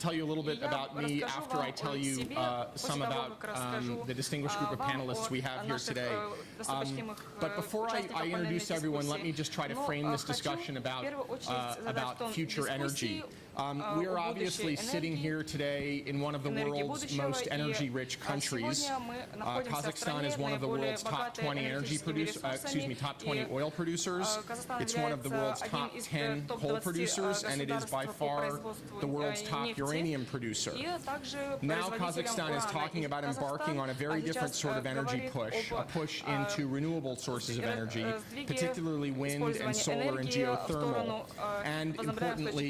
tell you a little bit about me after I tell you some about the distinguished group of panelists we have here today. But before I introduce everyone, let me just try to frame this discussion about future energy. We are obviously sitting here today in one of the world's most energy-rich countries. Kazakhstan is one of the world's top 20 top 20 oil producers. It's one of the world's top 10 coal producers, and it is by far the world's top uranium producer. Now Kazakhstan is talking about embarking on a very different sort of energy push, a push into renewable sources of energy, particularly wind and solar and geothermal, and importantly,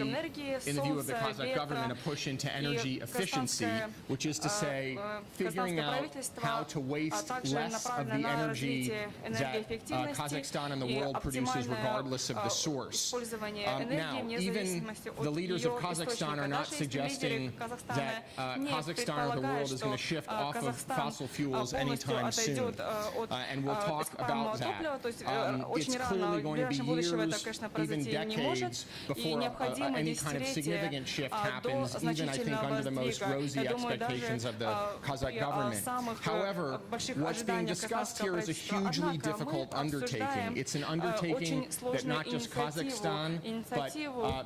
in the view of the Kazakh government, a push into energy efficiency, which is to say, figuring out how to waste less of the energy that Kazakhstan and the world produces regardless of the source. Now, even the leaders of Kazakhstan are not suggesting that Kazakhstan or the world is going to shift off of fossil fuels anytime soon, and we'll talk about that. It's clearly going to be years, even decades, before any kind of significant shift happens, even I think under the most rosy expectations of the Kazakh government. However, what's being discussed here is a hugely difficult undertaking. It's an undertaking that not just Kazakhstan, but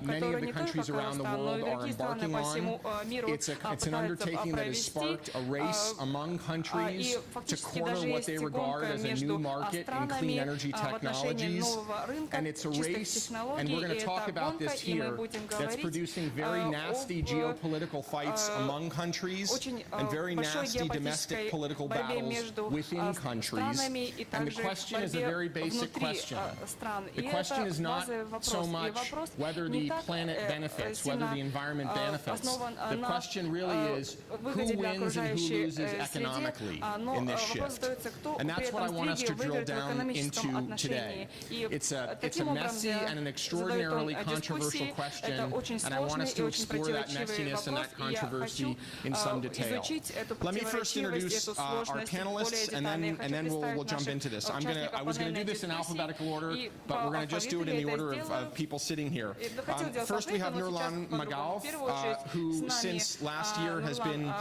many of the countries around the world are embarking on. It's an undertaking that has sparked a race among countries to corner what they regard as a new market in clean energy technologies. And it's a race, and we're going to talk about this here, that's producing very nasty geopolitical fights among countries and very nasty domestic political battles within countries. And the question is a very basic question. The question is not so much whether the planet benefits, whether the environment benefits. The question really is who wins and who loses economically in this shift. And that's what I want us to drill down into today. It's a messy and an extraordinarily controversial question, and I want us to explore that messiness and that controversy in some detail. Let me first introduce our panelists, and then we'll jump into this. I was going to do this in alphabetical order, but we're going to just do it in the order of people sitting here. First, we have Nurlan Magaov, who since last year has been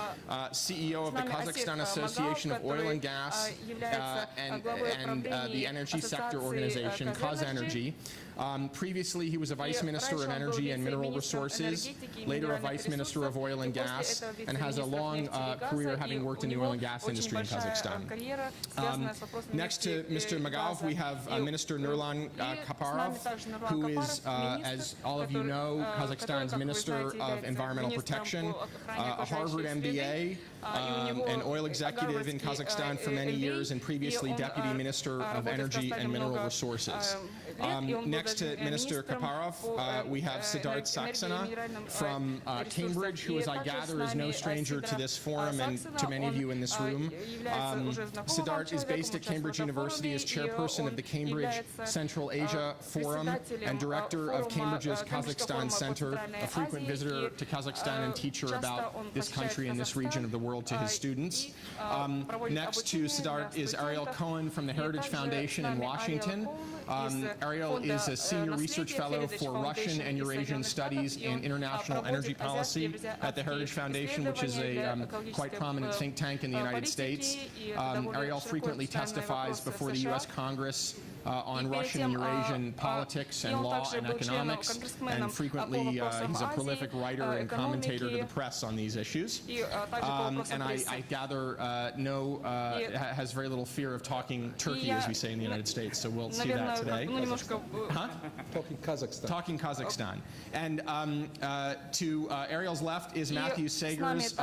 CEO of the Kazakhstan Association of Oil and Gas and the Energy Sector Organization, KazEnergy. Previously, he was a Vice Minister of Energy and Mineral Resources, later a Vice Minister of Oil and Gas, and has a long career having worked in the oil and gas industry in Kazakhstan. Next to Mr. Magaov, we have Minister Nurlan Kaparov, who is, as all of you know, Kazakhstan's Minister of Environmental Protection, a Harvard MBA, an oil executive in Kazakhstan for many years, and previously Deputy Minister of Energy and Mineral Resources. Next to Minister Kaparov, we have Siddharth Saxena from Cambridge, who, as I gather, is no stranger to this forum and to many of you in this room. Siddharth is based at Cambridge University as chairperson of the Cambridge Central Asia Forum and director of Cambridge's Kazakhstan Center, a frequent visitor to Kazakhstan and teacher about this country and this region of the world to his students. Next to Siddharth is Ariel Cohen from the Heritage Foundation in Washington. Ariel is a senior research fellow for Russian and Eurasian studies in international energy policy at the Heritage Foundation, which is a quite prominent think tank in the United States. Ariel frequently testifies before the U.S. Congress on Russian and Eurasian politics and law and economics, and frequently he's a prolific writer and commentator to the press on these issues. And I gather has very little fear of talking Turkey, as we say in the United States, so we'll see that today. Huh? Talking Kazakhstan. Talking Kazakhstan. And to Ariel's left is Matthew Sagers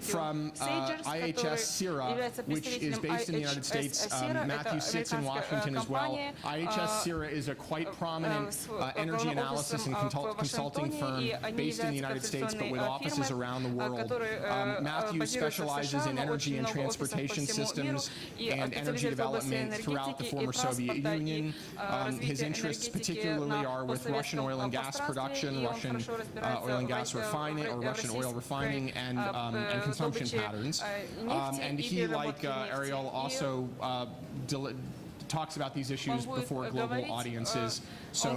from IHS CIRA, which is based in the United States. Matthew sits in Washington as well. IHS CIRA is a quite prominent energy analysis and consulting firm based in the United States, but with offices around the world. Matthew specializes in energy and transportation systems and energy development throughout the former Soviet Union. His interests particularly are with Russian oil and gas production, Russian oil and gas refining, or Russian oil refining, and consumption patterns. And he, like Ariel, also talks about these issues before global audiences, so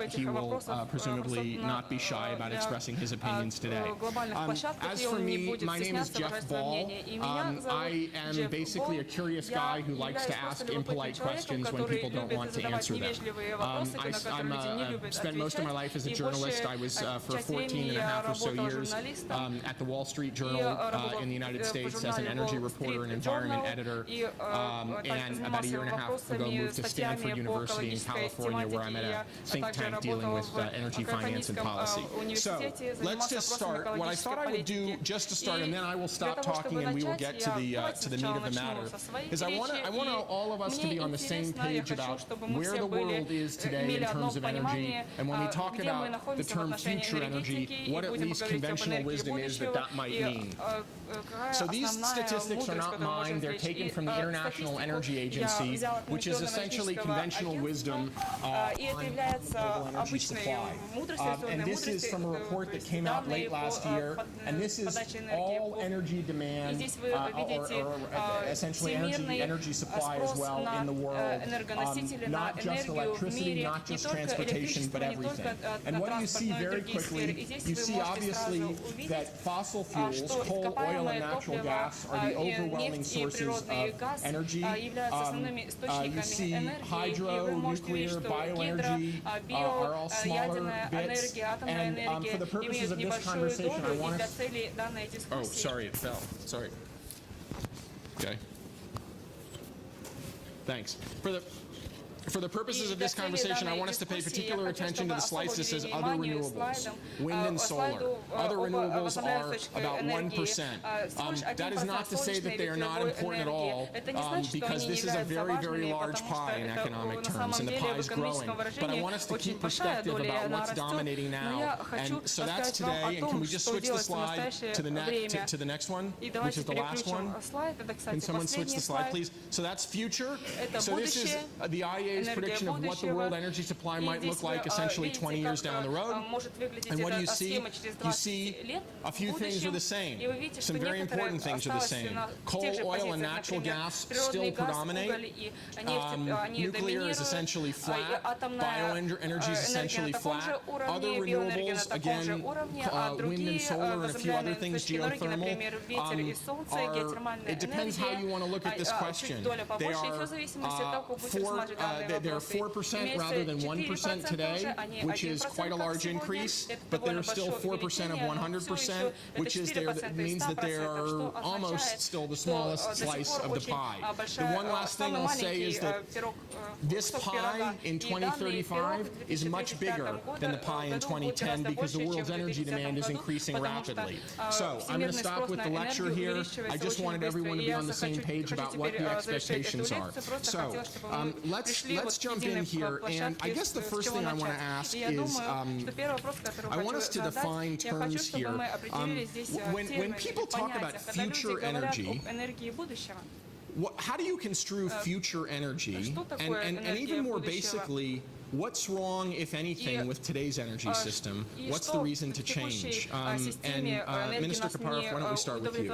he will presumably not be shy about expressing his opinions today. As for me, my name is Jeff Ball. I am basically a curious guy who likes to ask impolite questions when people don't want to answer them. I spent most of my life as a journalist. I was for 14 and a half or so years at the Wall Street Journal in the United States as an energy reporter and environment editor, and about a year and a half ago moved to Stanford University in California, where I'm at a think tank dealing with energy finance and policy. So let's just start. What I thought I would do just to start, and then I will stop talking and we will get to the meat of the matter, is I want all of us to be on the same page about where the world is today in terms of energy, and when we talk about the term future energy, what at least conventional wisdom is that might mean. So these statistics are not mine. They're taken from the International Energy Agency, which is essentially conventional wisdom on global energy supply. And this is from a report that came out late last year, and this is all energy demand, or essentially energy supply as well in the world, not just electricity, not just transportation, but everything. And what do you see very quickly? You see obviously that fossil fuels, coal, oil, and natural gas are the overwhelming sources of energy. You see hydro, nuclear, bioenergy are all smaller bits. And for the purposes of this conversation, I want to... Oh, sorry, it fell. Sorry. Okay. Thanks. For the purposes of this conversation, I want us to pay particular attention to the slice that says other renewables, wind and solar. Other renewables are about 1%. That is not to say that they are not important at all, because this is a very, very large pie in economic terms, and the pie is growing. But I want us to keep perspective about what's dominating now. And so that's today. And can we just switch the slide to the next one, which is the last one? Can someone switch the slide, please? So that's future. So this is the IEA's prediction of what the world energy supply might look like essentially 20 years down the road. And what do you see? You see a few things are the same. Some very important things are the same. Coal, oil, and natural gas still predominate. Nuclear is essentially flat. Bioenergy is essentially flat. Other renewables, again, wind and solar and a few other things, geothermal, it depends how you want to look at this question. They are they're 4% rather than 1% today, which is quite a large increase, but they're still 4% of 100%, which is means that they are almost still the smallest slice of the pie. The one last thing I'll say is that this pie in 2035 is much bigger than the pie in 2010 because the world's energy demand is increasing rapidly. So I'm going to stop with the lecture here. I just wanted everyone to be on the same page about what the expectations are. So let's jump in here, and I guess the first thing I want to ask is, I want us to define terms here. When people talk about future energy, how do you construe future energy? And even more basically, what's wrong, if anything, with today's energy system? What's the reason to change? Minister Kaparov, why don't we start with you?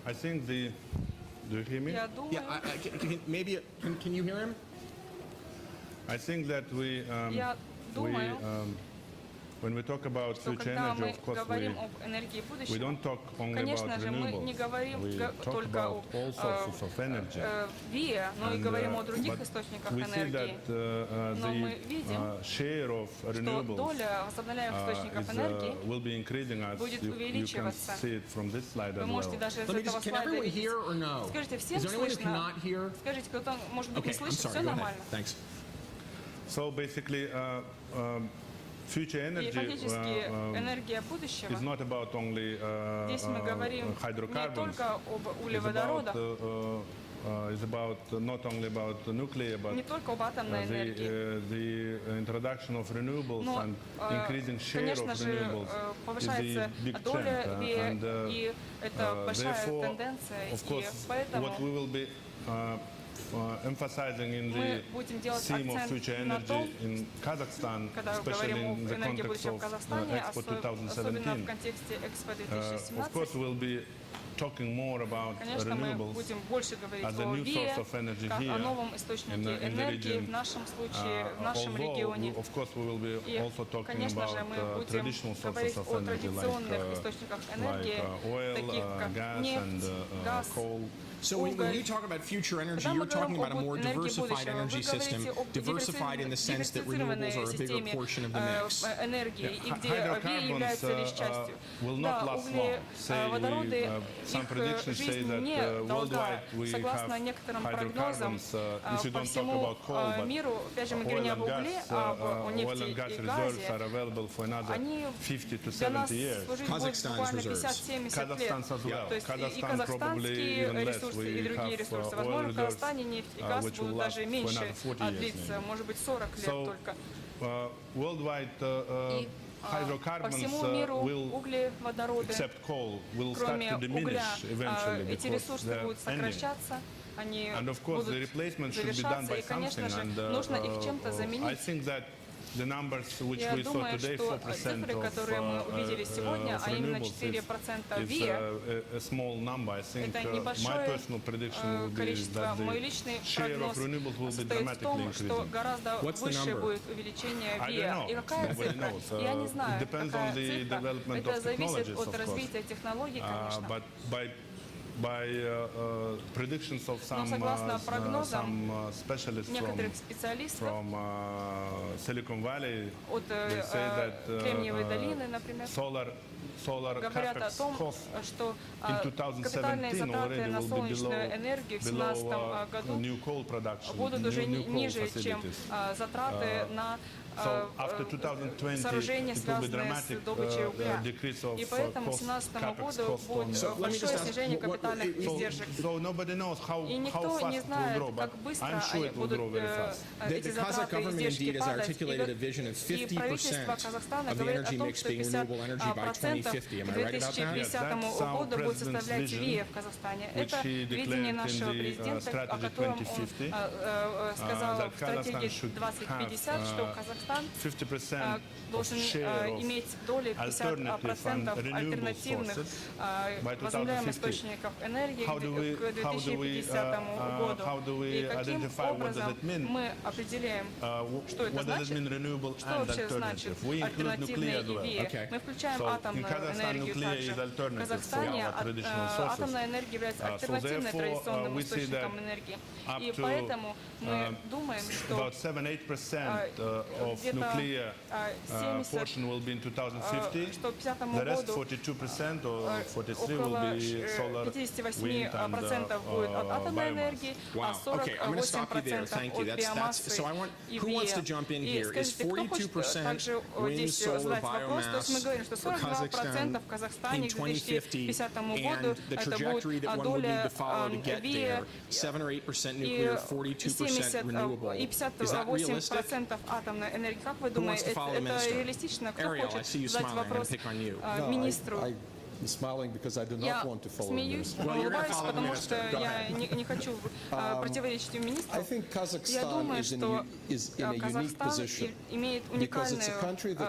I think do you hear me? Yeah, can you hear him? I think that when we talk about future energy, of course, we don't talk only about renewables. We talk about all sources of energy. But we see that the share of renewables will be increasing, as you can see it from this slide as well. Can everyone hear or no? Is there anyone who cannot hear? Okay, I'm sorry, go ahead. Thanks. So basically, future energy is not about only hydrocarbons. It's not only about nuclear, but the introduction of renewables and increasing share of renewables is a big trend. And therefore, of course, what we will be emphasizing in the theme of future energy in Kazakhstan, especially in the context of Expo 2017. Of course, we'll be talking more about Конечно, мы renewables будем больше говорить as a о new ВИЭ, source of energy как here о новом источнике in the энергии region. в нашем случае, в нашем Although, регионе. of course, we will be И, also talking конечно же, мы about будем traditional sources говорить of о energy традиционных источниках энергии, oil, таких как gas, нефть, and газ. coal. So when you talk about future energy, you're talking about a more diversified energy system, diversified in the sense that renewables are a bigger portion of the mix. Энергии, и где ВИЭ является лишь частью. Will not last long. Водороды, Some их жизнь не долгая. Согласно некоторым прогнозам, по всему миру, опять же, мы говорим не об угле, а о нефти и газе, они для нас служить будут буквально 50-70 лет. То есть и казахстанские ресурсы, и другие ресурсы. Возможно, в Казахстане нефть и газ будут даже меньше длиться, может быть, 40 лет только. По всему миру углеводороды, кроме угля, эти ресурсы будут сокращаться, они будут завершаться, и, конечно же, нужно их чем-то заменить. Я думаю, что цифры, которые мы увидели сегодня, а именно 4% ВИЭ, это небольшое количество. Мой личный прогноз состоит в том, что гораздо выше будет увеличение ВИЭ. И какая цифра? Я не знаю, какая цифра. Это зависит от развития технологий, конечно. Но согласно прогнозам некоторых специалистов от Кремниевой долины, например, говорят о том, что капитальные затраты на солнечную энергию в 2017 году будут уже ниже, чем затраты на сооружения, связанные с добычей угля. И поэтому к 2017 году будет большое снижение капитальных издержек. И никто не знает, как быстро будут эти затраты и издержки падать. И правительство Казахстана говорит о том, что 50% к 2050 году будет составлять ВИЭ в Казахстане. Это видение нашего президента, о котором он сказал в стратегии 2050, что Казахстан должен иметь доли 50% альтернативных возобновляемых источников энергии к 2050 году. И каким образом мы определяем, что это значит? Что вообще значит альтернативные ВИЭ? Мы включаем атомную энергию также. В Казахстане атомная энергия является альтернативной традиционным источником энергии. И поэтому мы думаем, что где-то 70, что к 50 году около 58% будет от атомной энергии, а 48% от биомассы и ВИЭ. И скажите, кто хочет также здесь задать вопрос? То есть мы говорим, что 42% в Казахстане к 2050 году это будет доля ВИЭ и 58% атомной энергии. Как вы думаете, это реалистично? Кто хочет задать вопрос министру? Я смеюсь, улыбаюсь, потому что я не хочу противоречить министру. Я думаю, что Казахстан имеет уникальную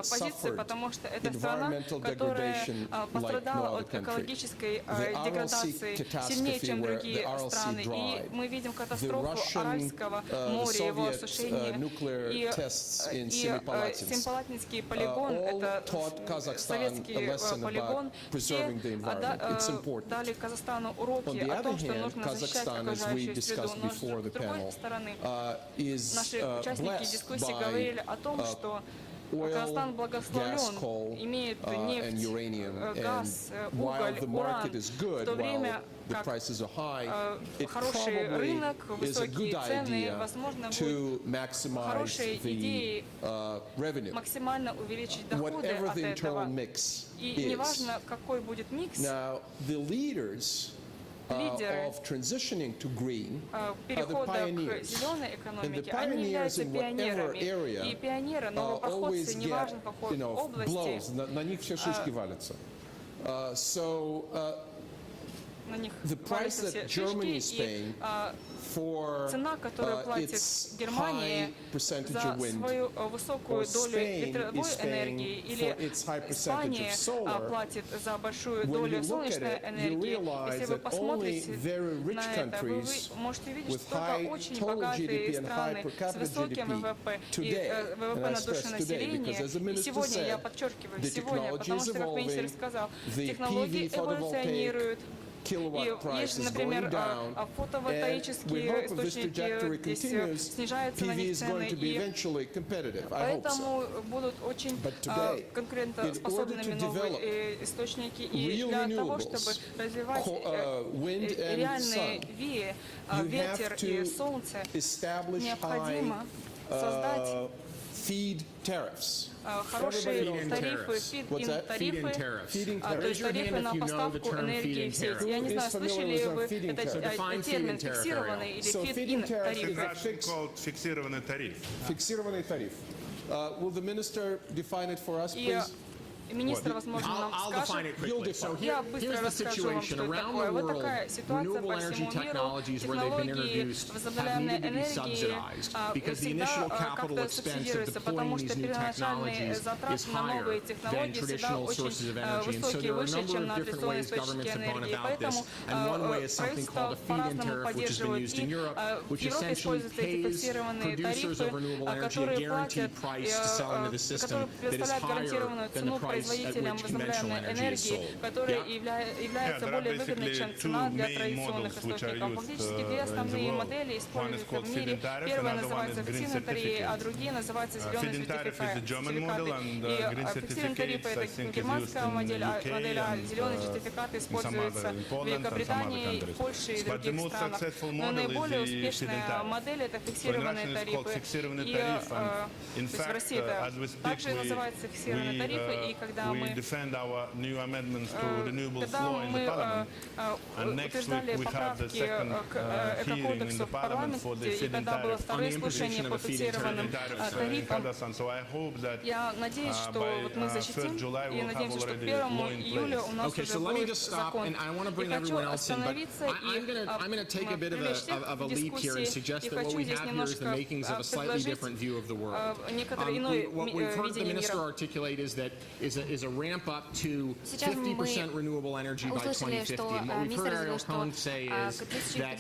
позицию, потому что это страна, которая пострадала от экологической деградации сильнее, чем другие страны. И мы видим катастрофу Аральского моря, его осушение. И Семипалатинский полигон, это советский полигон, дали Казахстану уроки о том, что нужно защищать окружающую среду. Но с другой стороны, наши участники дискуссии говорили о том, что Казахстан благословлен, имеет нефть, газ, уголь, уран, в то время как хороший рынок, высокие цены, возможно, будет хорошей идеей максимально увеличить доходы от этого. И неважно, какой будет микс, лидеры перехода к зеленой экономике, они являются пионерами. И пионеры, новопроходцы, неважно в какой области, на них все шишки валятся. на них the price валятся that все Germany is шишки, paying и for цена, которую платит its Германия high percentage за of wind, свою высокую or долю Spain ветровой is энергии, paying или for its high percentage Испания of solar, платит за большую when долю you look at солнечной it, you энергии, realize если вы that only посмотрите very rich на это, вы countries можете видеть, with что только high очень total богатые GDP and high страны per с capita высоким GDP ВВП и today, ВВП and I на душу stress today, because населения. as the И minister сегодня, я said, подчеркиваю, the сегодня, technology потому is что, как министр evolving, сказал, the технологии PV эволюционируют. kilowatt И price есть, is например, going down, and we фотовольтаические hope if this trajectory источники, здесь continues, снижаются на PV них is цены, going to be и eventually competitive. I hope so. поэтому будут очень But today, конкурентоспособными новые источники. И для того, чтобы развивать wind and реальные sun, ВИИ, you ветер have и to солнце, establish необходимо создать feed tariffs. хорошие тарифы, фид-ин тарифы, то есть тарифы на поставку энергии в сеть. Я не знаю, слышали ли вы этот термин фиксированный или фид-ин тарифы? Фиксированный тариф. Фиксированный тариф. Will the minister define it for us, please? Министр, возможно, нам скажет. Я быстро расскажу вам, что это такое. Вот такая ситуация по всему миру. Технологии возобновляемой энергии всегда как-то субсидируются, потому что первоначальные затраты на новые технологии всегда очень высокие, выше, чем на традиционные источники энергии. Поэтому правительство по-разному поддерживает. И в Европе используются эти фиксированные тарифы, которые платят, которые предоставляют гарантированную цену производителям возобновляемой энергии, которая является более выгодной, чем цена для традиционных источников. Фактически две основные модели используются в мире. Первая называется фиксированный тариф, а другие называются зеленые сертификаты. И фиксированный тариф — это германская модель, а зеленые сертификаты используются в Великобритании, Польше и других странах. Но наиболее успешная модель — это фиксированные тарифы. И то есть в России это также называется фиксированные тарифы, и когда мы утверждали поправки к экокодексу в парламенте, и когда было второе слушание по фиксированным тарифам, я надеюсь, что вот мы защитим, и надеемся, что к 1 июля у нас уже будет закон. И хочу остановиться и привлечь дискуссии, и хочу здесь немножко предложить некоторый иной видение мира. Is a ramp up to 50% renewable energy by 2050. And what we've heard our opponents say is that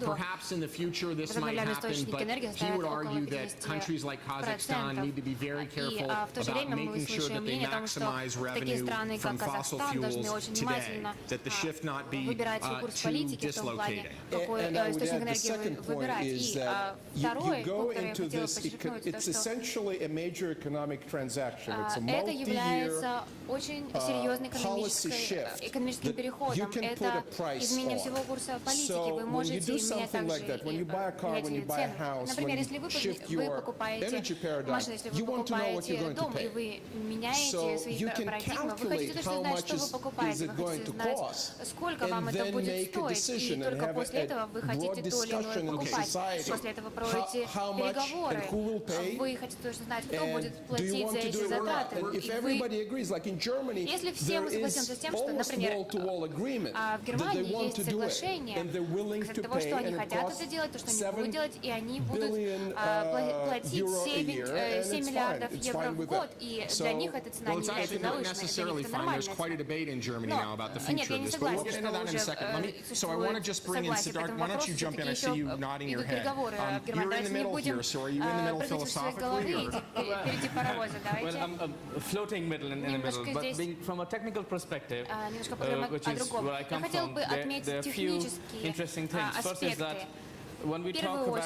perhaps in the future this might happen, but he would argue that countries like Kazakhstan need to be very careful about making sure that they maximize revenue from fossil fuels today, that the shift not be too dislocating. And the second point is that you go into this, it's essentially a major economic transaction. It's a multi-year очень серьезным экономическим переходом. Это изменение всего курса политики. Вы можете менять также цены. Например, если вы покупаете машину, если вы покупаете дом, и вы меняете свои парадигмы, вы хотите точно знать, что вы покупаете, вы хотите знать, сколько вам это будет стоить, и только после этого вы хотите то или иное покупать. После этого проводите переговоры. Вы хотите точно знать, кто будет платить за эти затраты. Если все мы согласимся с тем, что, например, в Германии есть соглашение того, что они хотят это делать, то, что они будут делать, и они будут платить 7 миллиардов евро в год, и для них эта цена не является завышенной, для них это нормально. Но нет, я не согласен, что уже существует согласие, поэтому вопрос все-таки еще идут переговоры в Германии. Давайте не будем прыгать в своей головы впереди паровоза, давайте. But being from a technical perspective, which is where I come from, there are a few interesting things. First is that when we talk about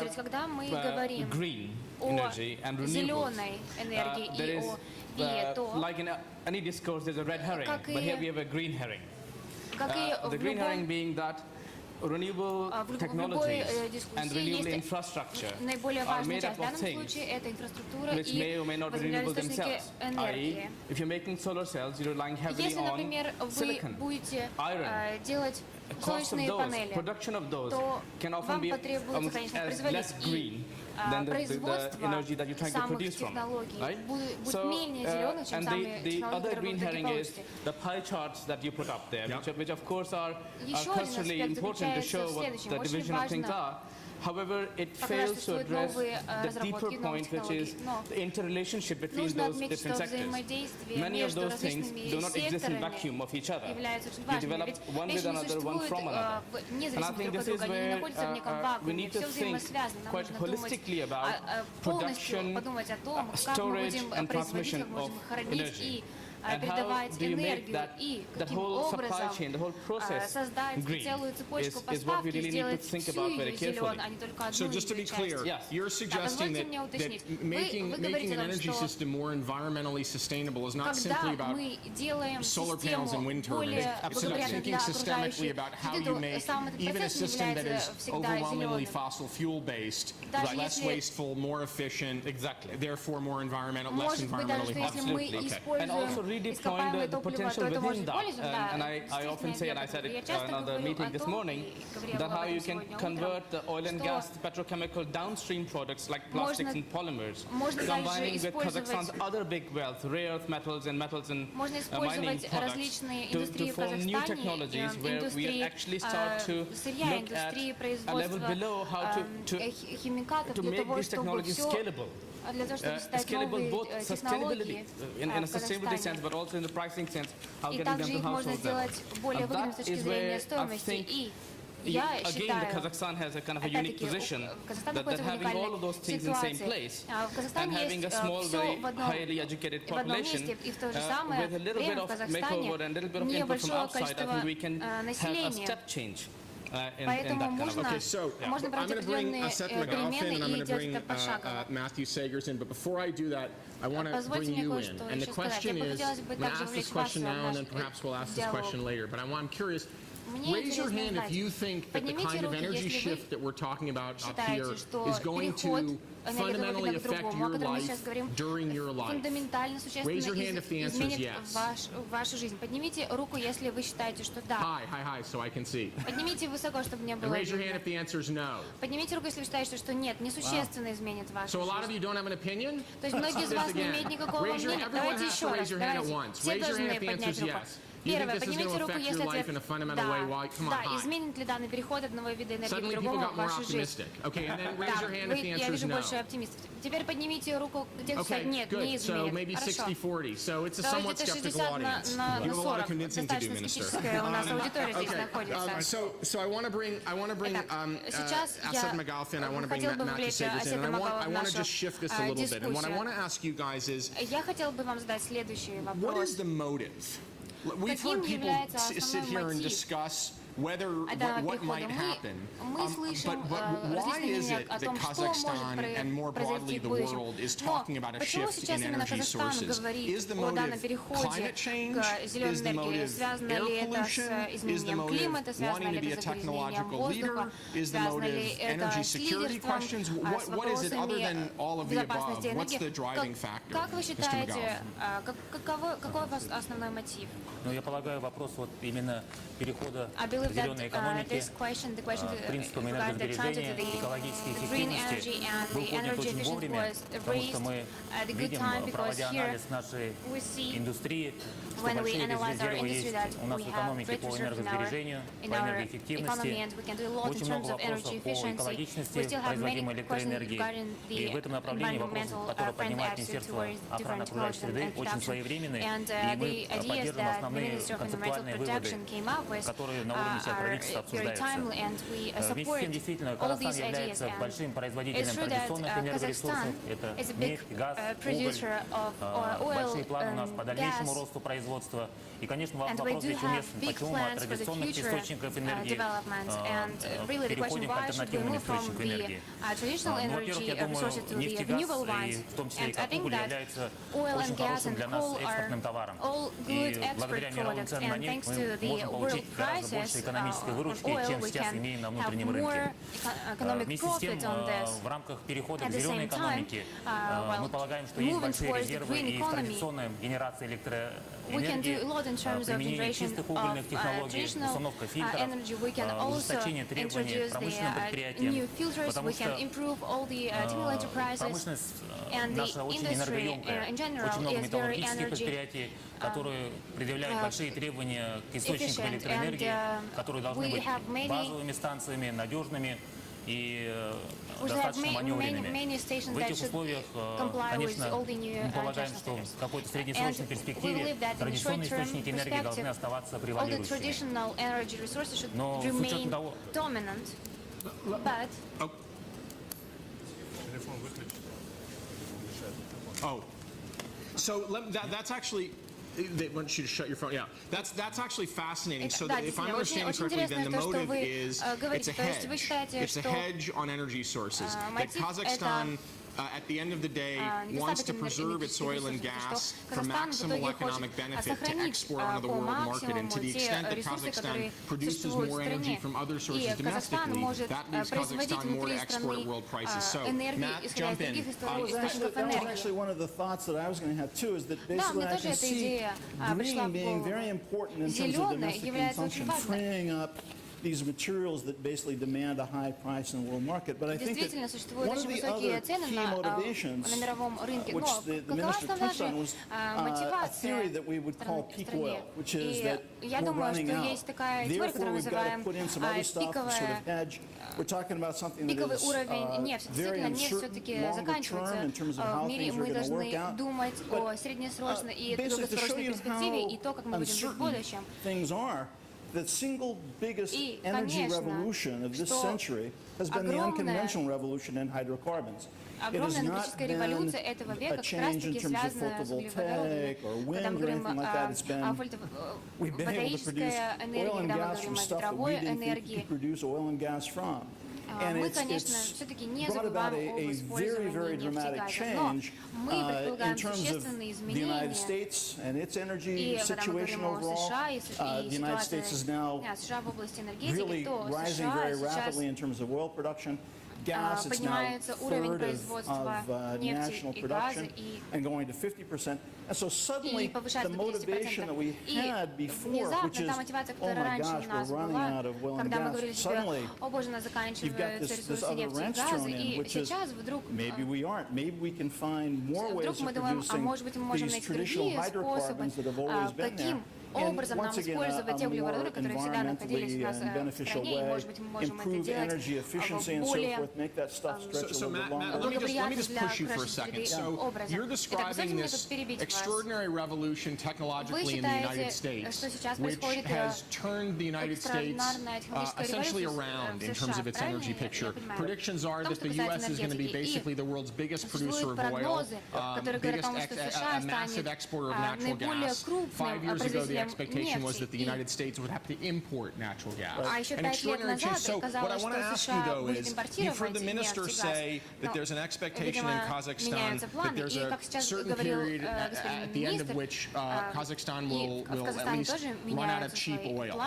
green energy and renewables, there is, like in any discourse, there's a red herring, but here we have a green herring. The green herring being that renewable technologies and renewable infrastructure are made up of things which may or may not be renewable themselves. I.e., if you're making solar cells, you're relying heavily on silicon, iron. Cost of those, production of those can often be as less green than the energy that you're trying to produce from. Right? So, and the other green herring is the pie charts that you put up there, which of course are culturally important to show what the division of things are. However, it fails to address the deeper point, which is the interrelationship between those different sectors. Many of those things do not exist in vacuum of each other. You develop one with another, one from another. And I think this is where we need to think quite holistically about production, storage, and transmission of energy. And how do you make that whole supply chain, the whole process green is what we really need to think about very carefully. So just to be clear, you're suggesting that making an energy system more environmentally sustainable is not simply about solar panels and wind turbines. It's about thinking systemically about how you make even a system that is overwhelmingly fossil fuel based, less wasteful, more efficient, therefore more environmental, less environmentally harmful. And also redeploying the potential within that. And I often say, and I said it in another meeting this morning, that how you can convert the oil and gas petrochemical downstream products like plastics and polymers, combining with Kazakhstan's other big wealth, rare earth metals and mining products, to form new technologies where we actually start to look at a level below how to make these technologies scalable. Scalable both sustainability, in a sustainability sense, but also in the pricing sense, how getting them to households level. And that is where I think, again, Kazakhstan has a kind of a unique position, that having all of those things in the same place, and having a small, very highly educated population, with a little bit of makeover and a little bit of input from outside, I think we can have a step change. Okay, so I'm going to bring Asset McGoffin and I'm going to bring Matthew Sagers in, but before I do that, I want to bring you in. And the question is, I'm going to ask this question now and then perhaps we'll ask this question later, but I'm curious, raise your hand if you think that the kind of energy shift that we're talking about up here is going to fundamentally affect your life during your life. Raise your hand if the answer is yes. Hi, so I can see. And raise your hand if the answer is no. So a lot of you don't have an opinion? Everyone has to raise your hand at once. Raise your hand if the answer is yes. Первое, поднимите руку, если ответ «да». Изменит ли данный переход одного вида энергии к другому вашу жизнь? Я вижу больше оптимистов. Теперь поднимите руку, те, кто сказать «нет, не изменит». Хорошо. То где-то 60 на 40. Достаточно скептическая у нас аудитория здесь находится. Сейчас я хотел бы вовлечь Асета Магова в нашу дискуссию. Я хотел бы вам задать следующий вопрос. We've heard people sit here and discuss what might happen. But why is it that Kazakhstan and more broadly the world is talking about a shift in energy sources? Is the motive climate change? Is the motive air pollution? Is the motive wanting to be a technological leader? Is the motive energy security questions? What is it other than all of the above? What's the driving factor? Как вы считаете, какой у вас основной мотив? Ну, я полагаю, вопрос вот именно перехода к зеленой экономике, принципам энергосбережения, экологической эффективности был поднят очень вовремя, потому что мы видим, проводя анализ нашей индустрии, что большие резервы есть у нас в экономике по энергосбережению, по энергоэффективности, очень много вопросов по экологичности производимой электроэнергии. И в этом направлении вопросы, которые поднимает Министерство охраны окружающей среды, очень своевременные, и мы поддерживаем основные концептуальные выводы, которые на уровне правительства обсуждаются. Вместе с тем, действительно, Казахстан является большим производителем традиционных энергоресурсов. Это нефть, газ, уголь. Большие планы у нас по дальнейшему росту производства. И, конечно, вопрос здесь уместен. Почему мы от традиционных источников энергии переходим к альтернативным источникам энергии? Ну, во-первых, я думаю, нефть и газ, и в том числе и уголь, являются очень хорошим для нас экспортным товаром. И благодаря мировым ценам на нефть мы можем получить гораздо больше экономической выручки, чем сейчас имеем на внутреннем рынке. Вместе с тем, в рамках перехода к зеленой экономике мы полагаем, что есть большие резервы и в традиционной генерации we can do энергии, a lot in terms of применение generation чистых of угольных технологий, traditional установка фильтров, energy. We can also ужесточение требований introduce промышленным the предприятиям, new filters. потому We can что improve all the accumulator prices. промышленность And the наша очень industry энергоемкая, in general очень много is very металлургических energy предприятий, которые предъявляют большие требования к источникам efficient. электроэнергии, And, которые должны we быть have many- базовыми станциями, надежными и We have достаточно many маневренными. stations В that этих should условиях, comply with конечно, all the new мы полагаем, international что standards. в какой-то And среднесрочной we перспективе believe that in the традиционные short-term источники энергии должны perspective, оставаться all the превалирующими. traditional energy resources should Но с remain учетом того... dominant. But Oh, so that's actually. They want you to shut your phone. Yeah, that's actually fascinating. So Да, if I'm действительно, understanding очень correctly, then the интересно то, что motive вы is говорите. it's a То есть вы hedge. считаете, It's a что hedge on energy sources. That мотив Kazakhstan, at the end of the day, wants to preserve its oil and gas for maximal economic benefit to export onto the world market. And to the extent that Kazakhstan produces more energy from other sources domestically, that leaves Kazakhstan more to export world prices. So, Matt, jump in. That was actually one of the thoughts that I was going to have too, is that basically I can see green being very important in terms of domestic consumption, freeing up these materials that basically demand a high price in the world market. But I think действительно that существуют one of очень the высокие other цены key motivations, на мировом рынке. which Но the какова minister основная touched on, was a мотивация theory that we would call peak oil, which is that я we're думаю, running что out. есть такая теория, Therefore, которую мы we've got to называем put in some other stuff to sort of hedge. We're talking about something that пиковый is уровень нефти. very Действительно, нефть uncertain, все-таки longer term заканчивается in terms of в how мире. things are Мы going to work должны out. думать о среднесрочной и Basically, to show долгосрочной you перспективе how и то, как мы будем жить в uncertain будущем. things are, the single biggest И, energy конечно, revolution of this что century has been the огромная- unconventional revolution in hydrocarbons. It has Огромная not энергетическая been революция этого a века как change in раз-таки terms of связана с углеводородами. photovoltaic or Когда wind мы or говорим anything like that, it's been we've been able to produce фотовольтаическая энергия, oil and когда мы gas говорим from о stuff that we ветровой didn't think we энергии. could produce oil and gas from. And Мы, it's конечно, все-таки не brought about забываем об a very, использовании very нефти и dramatic газа, change но мы in предполагаем terms of существенные the United изменения. States and its energy И когда мы situation говорим о overall. США и The United States is now США в области энергетики, really то rising США very сейчас rapidly in terms of oil production. Gas, it's now поднимается уровень third производства of нефти national и газа production и and going to 50%. And so suddenly и повышается the до 50%. motivation that we И had before, внезапно which is, та мотивация, oh которая my раньше gosh, у we're нас running была, out of oil and когда мы gas. говорили себе, Suddenly, о боже, у нас you've got заканчиваются this ресурсы other нефти и wrench газа, thrown in, и which is сейчас вдруг maybe we aren't. Maybe we can find more ways вдруг of мы думаем, а producing может быть мы можем these найти traditional другие способы, hydrocarbons that have always been there. каким образом нам использовать те углеводороды, которые всегда находились у нас в стране, и, может быть, мы можем это делать более So Matt, let me just push you for a second. So you're describing this extraordinary revolution technologically in the United States, which has turned the United States essentially around in terms of its energy picture. Predictions are that the U.S. is going to be basically the world's biggest producer of oil, a massive exporter of natural gas. 5 years ago, the expectation was that the United States would have to import natural gas. An extraordinary change. So what I want to ask you, though, is you've heard the minister say that there's an expectation in Kazakhstan that there's a certain period at the end of which Kazakhshan will at least run out of cheap oil.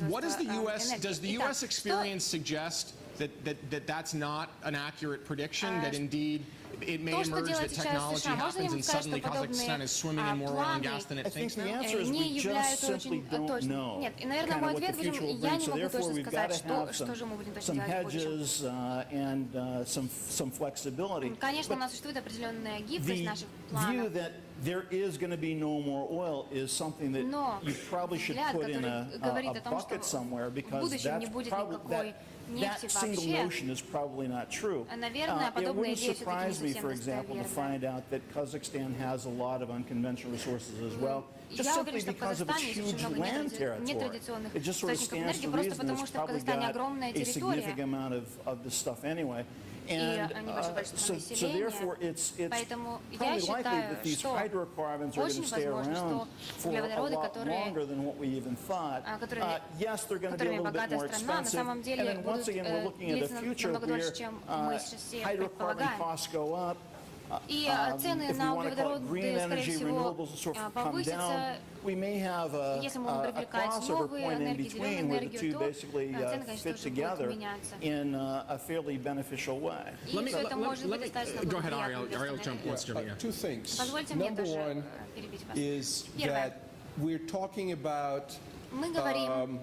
What does the U.S. Does the U.S. experience suggest that that's not an accurate prediction, that indeed it may emerge that technology happens and suddenly Kazakhstan is swimming in more oil and gas than it thinks now? I think the answer is we just simply don't know kind of what the future will bring. So therefore, we've got to have some hedges and some flexibility. Конечно, у нас существует определенная гибкость The наших view планов. that there is going to be no more oil is something that you probably should put in a bucket somewhere, because that's probably that single notion is probably not true. It wouldn't surprise me, for example, to find out that Kazakhstan has a lot of unconventional resources as well, just simply because of its huge land territory. It just sort of stands to reason that it's probably got a significant amount of this stuff anyway. And so therefore, it's probably likely that these hydrocarbons are going to stay around for a lot longer than what we even thought. Yes, they're going to be a little bit more expensive. And then once again, we're looking at a future where hydrocarbon costs go up, И if цены we на want to call it green углеводороды, скорее energy, всего, renewables, and so forth come повысятся. down, we may have Если мы будем a привлекать crossover новые point in энергии, between зеленую where the two энергию, то basically цены, конечно, fit тоже будут together меняться. in a fairly beneficial way. И все это может быть достаточно Go ahead, благоприятным для Ariel страны. wants to jump in. Two things. Позвольте мне Number тоже one перебить вас. is Первое. that we're talking about Мы говорим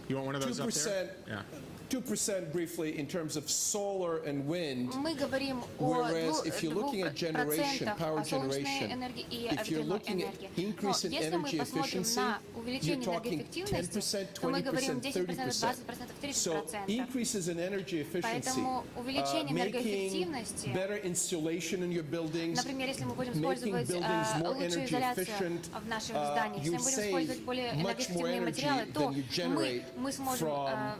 You want one of those up there? 2%, Yeah. 2% briefly in terms of solar and wind. Мы говорим о Whereas if you're looking at generation, 2% power солнечной generation, энергии и if you're ветряной looking at энергии. increase Но in если мы energy посмотрим efficiency, на you're увеличение talking энергоэффективности, 10%, то мы говорим 20%, 10%, 30%. 20%, So 30%. increases in energy efficiency, Поэтому увеличение making энергоэффективности, better insulation in your buildings, например, если мы будем making использовать buildings more лучшую energy изоляцию efficient, в наших зданиях, если you мы будем save использовать более much more энергоэффективные материалы, energy то than you generate мы сможем from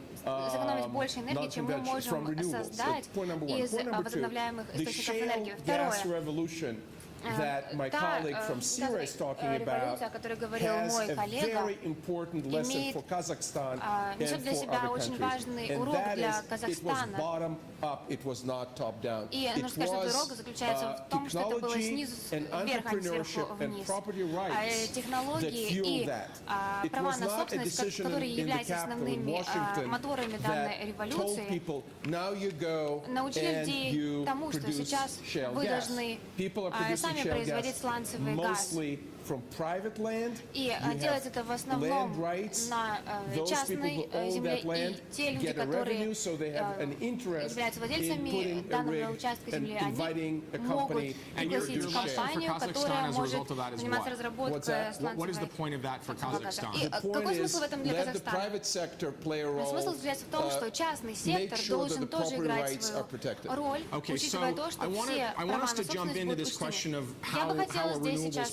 сэкономить больше энергии, чем мы можем создать Point number one. из Point number two, возобновляемых the источников shale энергии. gas Второе. revolution that my colleague from Syria is talking about революция, о которой говорил has мой a коллега, very important lesson имеет, for Kazakhstan несет and для for себя other очень важный countries. And урок that для is, it was Казахстана. bottom up, it was not top down. И нужно сказать, что эта урок заключается в том, что это было снизу вверх, а не сверху вниз. Технологии и права на собственность, которые являются основными моторами данной революции, научили людей тому, что сейчас вы должны сами производить сланцевый газ. From private land, и делать это в основном на частной земле, и те люди, которые являются владельцами данного участка земли, они могут пригласить компанию, которая может заниматься разработкой сланцевого газа. И какой смысл в этом для Казахстана? Смысл заключается в том, что частный сектор должен тоже играть свою роль, учитывая то, что все права на собственность будут учтены. Я бы хотела здесь сейчас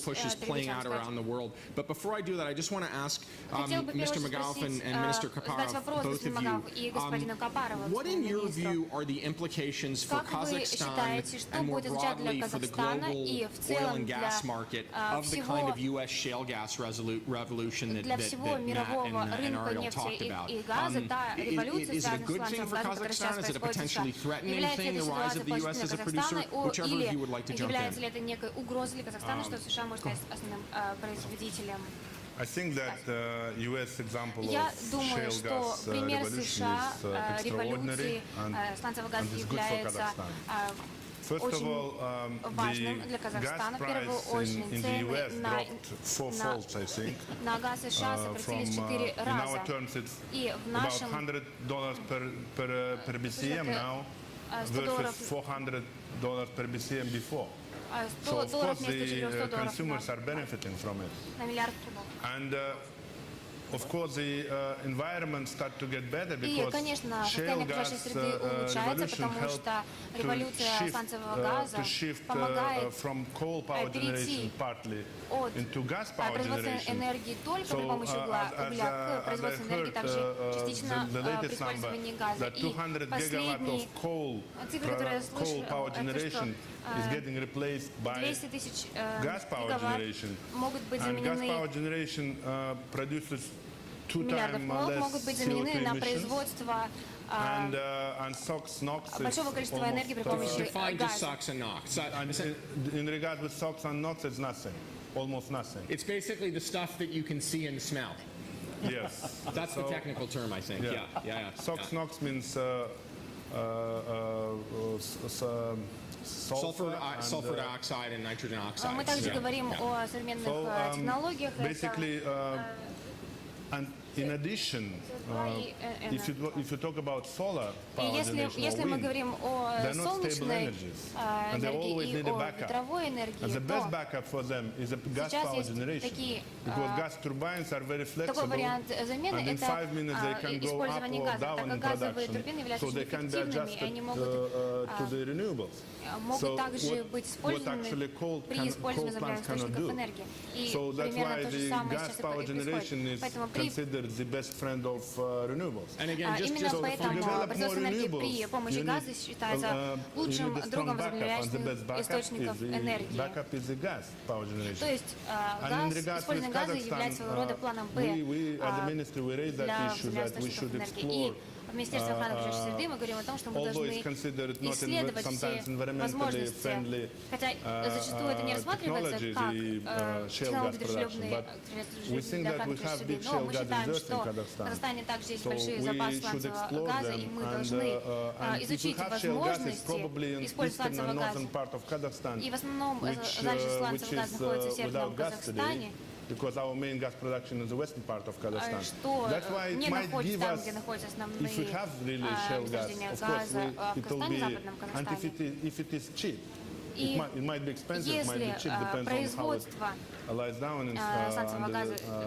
out around the world. But before I do that, I just want to ask Mr. McAuliffe and Minister Kaparov, both of you, what in your view are the implications for Kazakhstan and more broadly for the global oil and gas market of the kind of U.S. shale gas revolution that Matt and Ariel talked about? Is it a good thing for Kazakhstan? Is it a potentially threatening thing, the rise of the U.S. as a producer? Whichever of you would like to jump in. Производителем. I think that the U.S. example Я of думаю, shale что gas пример revolution США is революции extraordinary сланцевого газа and is good for является Kazakhstan. First of all, важным для the Казахстана. gas В первую price очередь in the U.S. цены dropped fourfold, I think. на газ США сократились 4 In раза. our terms, it's И в about нашем $100 per BCM now versus $400 per BCM before. So of course the consumers are benefiting from it. And of course the environment start to get better because shale gas revolution helped to shift from coal power generation partly into gas power generation. So as I heard the latest number, that 200 gigawatt of coal power generation is getting replaced by gas power generation. And gas power generation produces миллиардов кубов могут быть заменены на производство большого количества энергии при помощи газа. In regard with SOx and NOx, it's nothing, almost nothing. It's basically the stuff that you can see and smell. Yes. That's the technical term, I think. Yeah. SOx, NOx means sulfur dioxide and nitrogen oxide. Мы также говорим о современных технологиях. Basically, and in addition, if you talk about solar power generation or wind, they're not stable energies, and they always need a backup. And the best backup for them is a gas power generation, because gas turbines are very flexible, and in 5 minutes they can go up or down in production, so they can be adjusted to the renewables. So what actually coal plants cannot do. So that's why the gas power generation is considered the best friend of renewables. Именно поэтому производство энергии при помощи газа считается лучшим другом возобновляемых источников энергии. То есть использование газа является своего рода планом Б для возобновляемых источников энергии. И в Министерстве охраны окружающей среды мы говорим о том, что мы должны исследовать все возможности, хотя зачастую это не рассматривается как технологии дружелюбные для охраны окружающей среды, но мы считаем, что в Казахстане также есть большие запасы сланцевого газа, и мы должны изучить возможности использовать сланцевый газ. И в основном залежи сланцевого газа находится в Северном Казахстане, because our main gas production is the western part of Kazakhstan. Что That's why it might give us, if we have really shale gas, of course it will be, and if it is cheap. It might be expensive, it might be cheap, depends on how it lies down in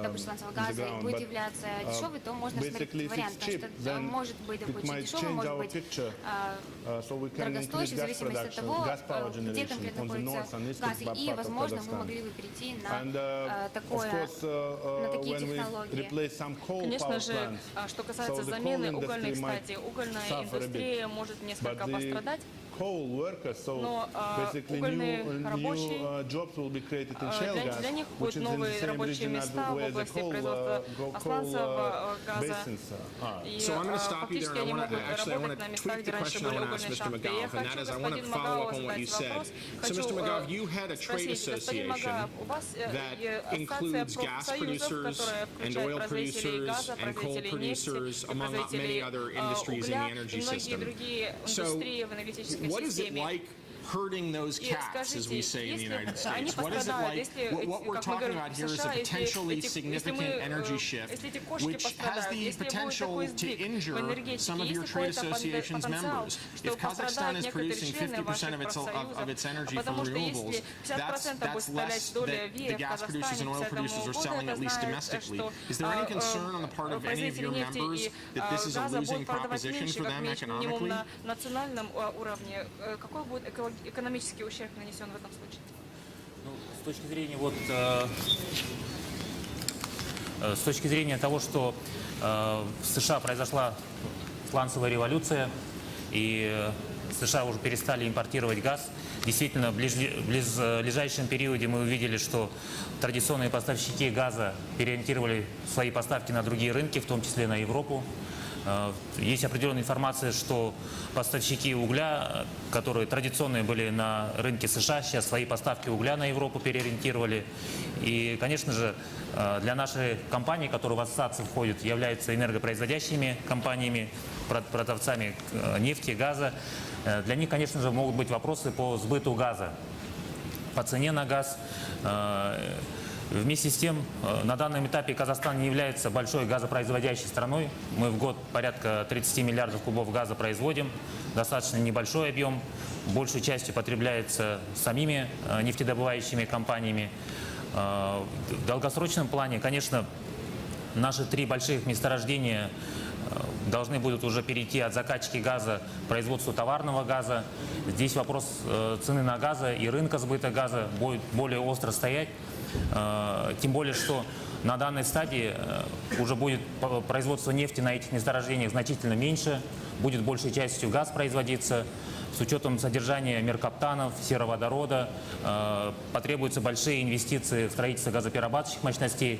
добыча сланцевого газа будет являться дешевой, то можно рассмотреть варианты, что может быть дешевым, может быть дорогостоящим, в зависимости от того, где конкретно находится газ. И, возможно, мы могли бы перейти на такие технологии. Конечно же, что касается замены угольных стадий, угольная индустрия может несколько пострадать. Но угольные рабочие, для них будут новые рабочие места в области производства сланцевого газа. И фактически они могут работать на местах, где раньше были угольные шахты. Я хочу господину Магао задать вопрос. Хочу спросить, господин Магав, у вас ассоциация профсоюзов, которая включает производителей газа, производителей нефти, производителей угля и многие другие индустрии в энергетической системе. Hurting those cats, as we say in the United States? What is it like? What we're talking about here is a potentially significant energy shift, which has the potential to injure some of your trade association's members. If Kazakhstan is producing 50% of its energy from renewables, that's less that the gas producers and oil producers are selling, at least domestically. Is there any concern on the part of any of your members that this is a losing proposition for them economically? Какой будет экономический ущерб нанесен в этом случае? С точки зрения того, что в США произошла сланцевая революция, и США уже перестали импортировать газ, действительно, в ближайшем периоде мы увидели, что традиционные поставщики газа переориентировали свои поставки на другие рынки, в том числе на Европу. Есть определенная информация, что поставщики угля, которые традиционные были на рынке США, сейчас свои поставки угля на Европу переориентировали. И, конечно же, для нашей компании, которая в ассоциацию входит, являются энергопроизводящими компаниями, продавцами нефти, газа. Для них, конечно же, могут быть вопросы по сбыту газа, по цене на газ. Вместе с тем, на данном этапе Казахстан не является большой газопроизводящей страной. Мы в год порядка 30 миллиардов кубов газа производим, достаточно небольшой объем, большей частью потребляется самими нефтедобывающими компаниями. В долгосрочном плане, конечно, наши 3 больших месторождения должны будут уже перейти от закачки газа к производству товарного газа. Здесь вопрос цены на газ и рынка сбыта газа будет более остро стоять. Тем более, что на данной стадии уже будет производство нефти на этих месторождениях значительно меньше, будет большей частью газ производиться. С учетом содержания меркаптанов, сероводорода потребуются большие инвестиции в строительство газоперерабатывающих мощностей.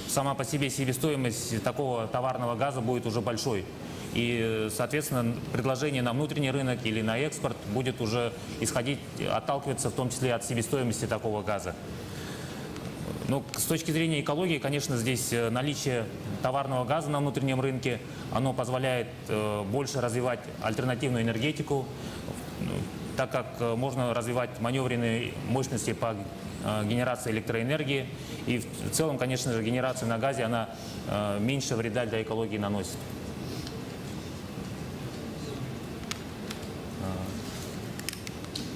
Сама по себе себестоимость такого товарного газа будет уже большой. И, соответственно, предложение на внутренний рынок или на экспорт будет уже отталкиваться в том числе от себестоимости такого газа. Но с точки зрения экологии, конечно, здесь наличие товарного газа на внутреннем рынке, оно позволяет больше развивать альтернативную энергетику, так как можно развивать маневренные мощности по генерации электроэнергии. И в целом, конечно же, генерация на газе, она меньше вреда для экологии наносит.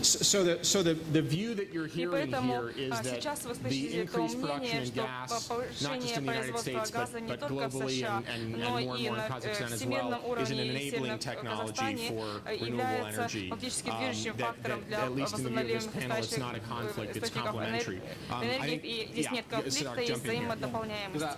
So the view that you're hearing here is that the increased production in gas, not just in the United States, but globally and more and more in Kazakhstan as well, is an enabling technology for renewable energy. That at least in the view of this panel, it's not a conflict, it's complementary. Здесь нет конфликта, есть взаимодополняемость.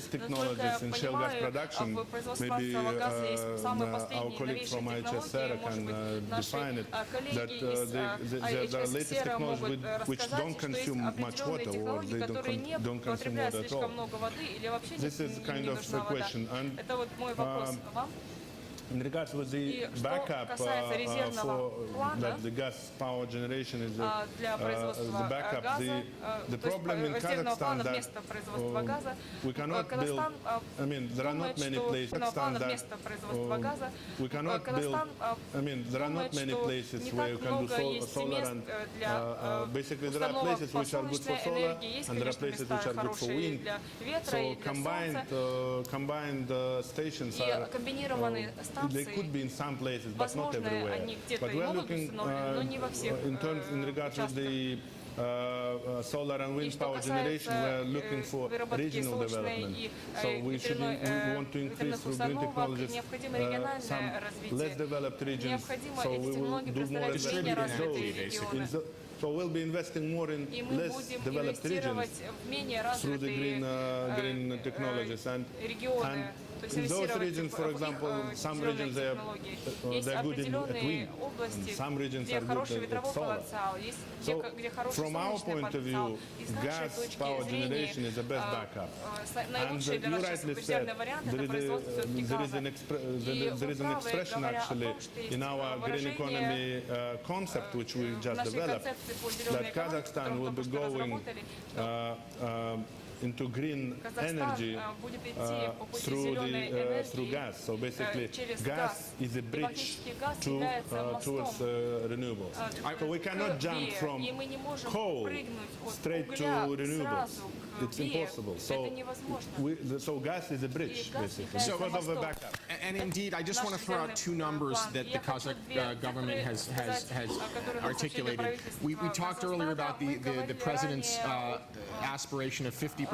latest technologies in shale gas production, maybe our colleague from IHSR can define it, that there are latest technologies which don't consume much water or they don't consume water at all. This is kind of the question. And In regards with the backup for that the gas power generation is the backup. The problem in Kazakhstan that we cannot build. I mean, there are not many places. We cannot build. I mean, there are not many places where you can do solar and basically there are places which are good for solar and there are places which are good for wind. So combined stations are. They could be in some places, but not everywhere. But we are looking in regards to the solar and wind power generation, we are looking for regional development. So we want to increase through green technologies some less developed regions. So we will do more investment. So we'll be investing more in less developed regions through the green technologies. And in those regions, for example, some regions they're good at wind, and some regions are good at solar. So from our point of view, gas power generation is the best backup. And you rightly said, there is an expression actually in our green economy concept which we just developed, that Kazakhstan will be going into green energy through gas. So basically, gas is a bridge towards renewables. So we cannot jump from coal straight to renewables. It's impossible. So gas is a bridge, basically, because of the backup. And indeed, I just want to throw out two numbers that the Kazakh government has articulated. We talked earlier about the president's aspiration of 50%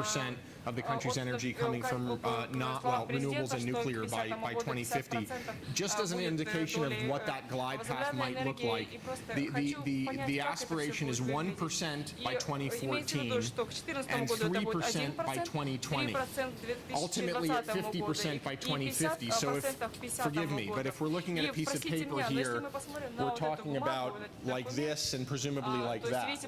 of the country's energy coming from renewables and nuclear by 2050. Just as an indication of what that glide path might look like, the aspiration is 1% by 2014 and 3% by 2020. Ultimately at 50% by 2050. So forgive me, but if we're looking at a piece of paper here, we're talking about like this and presumably like that,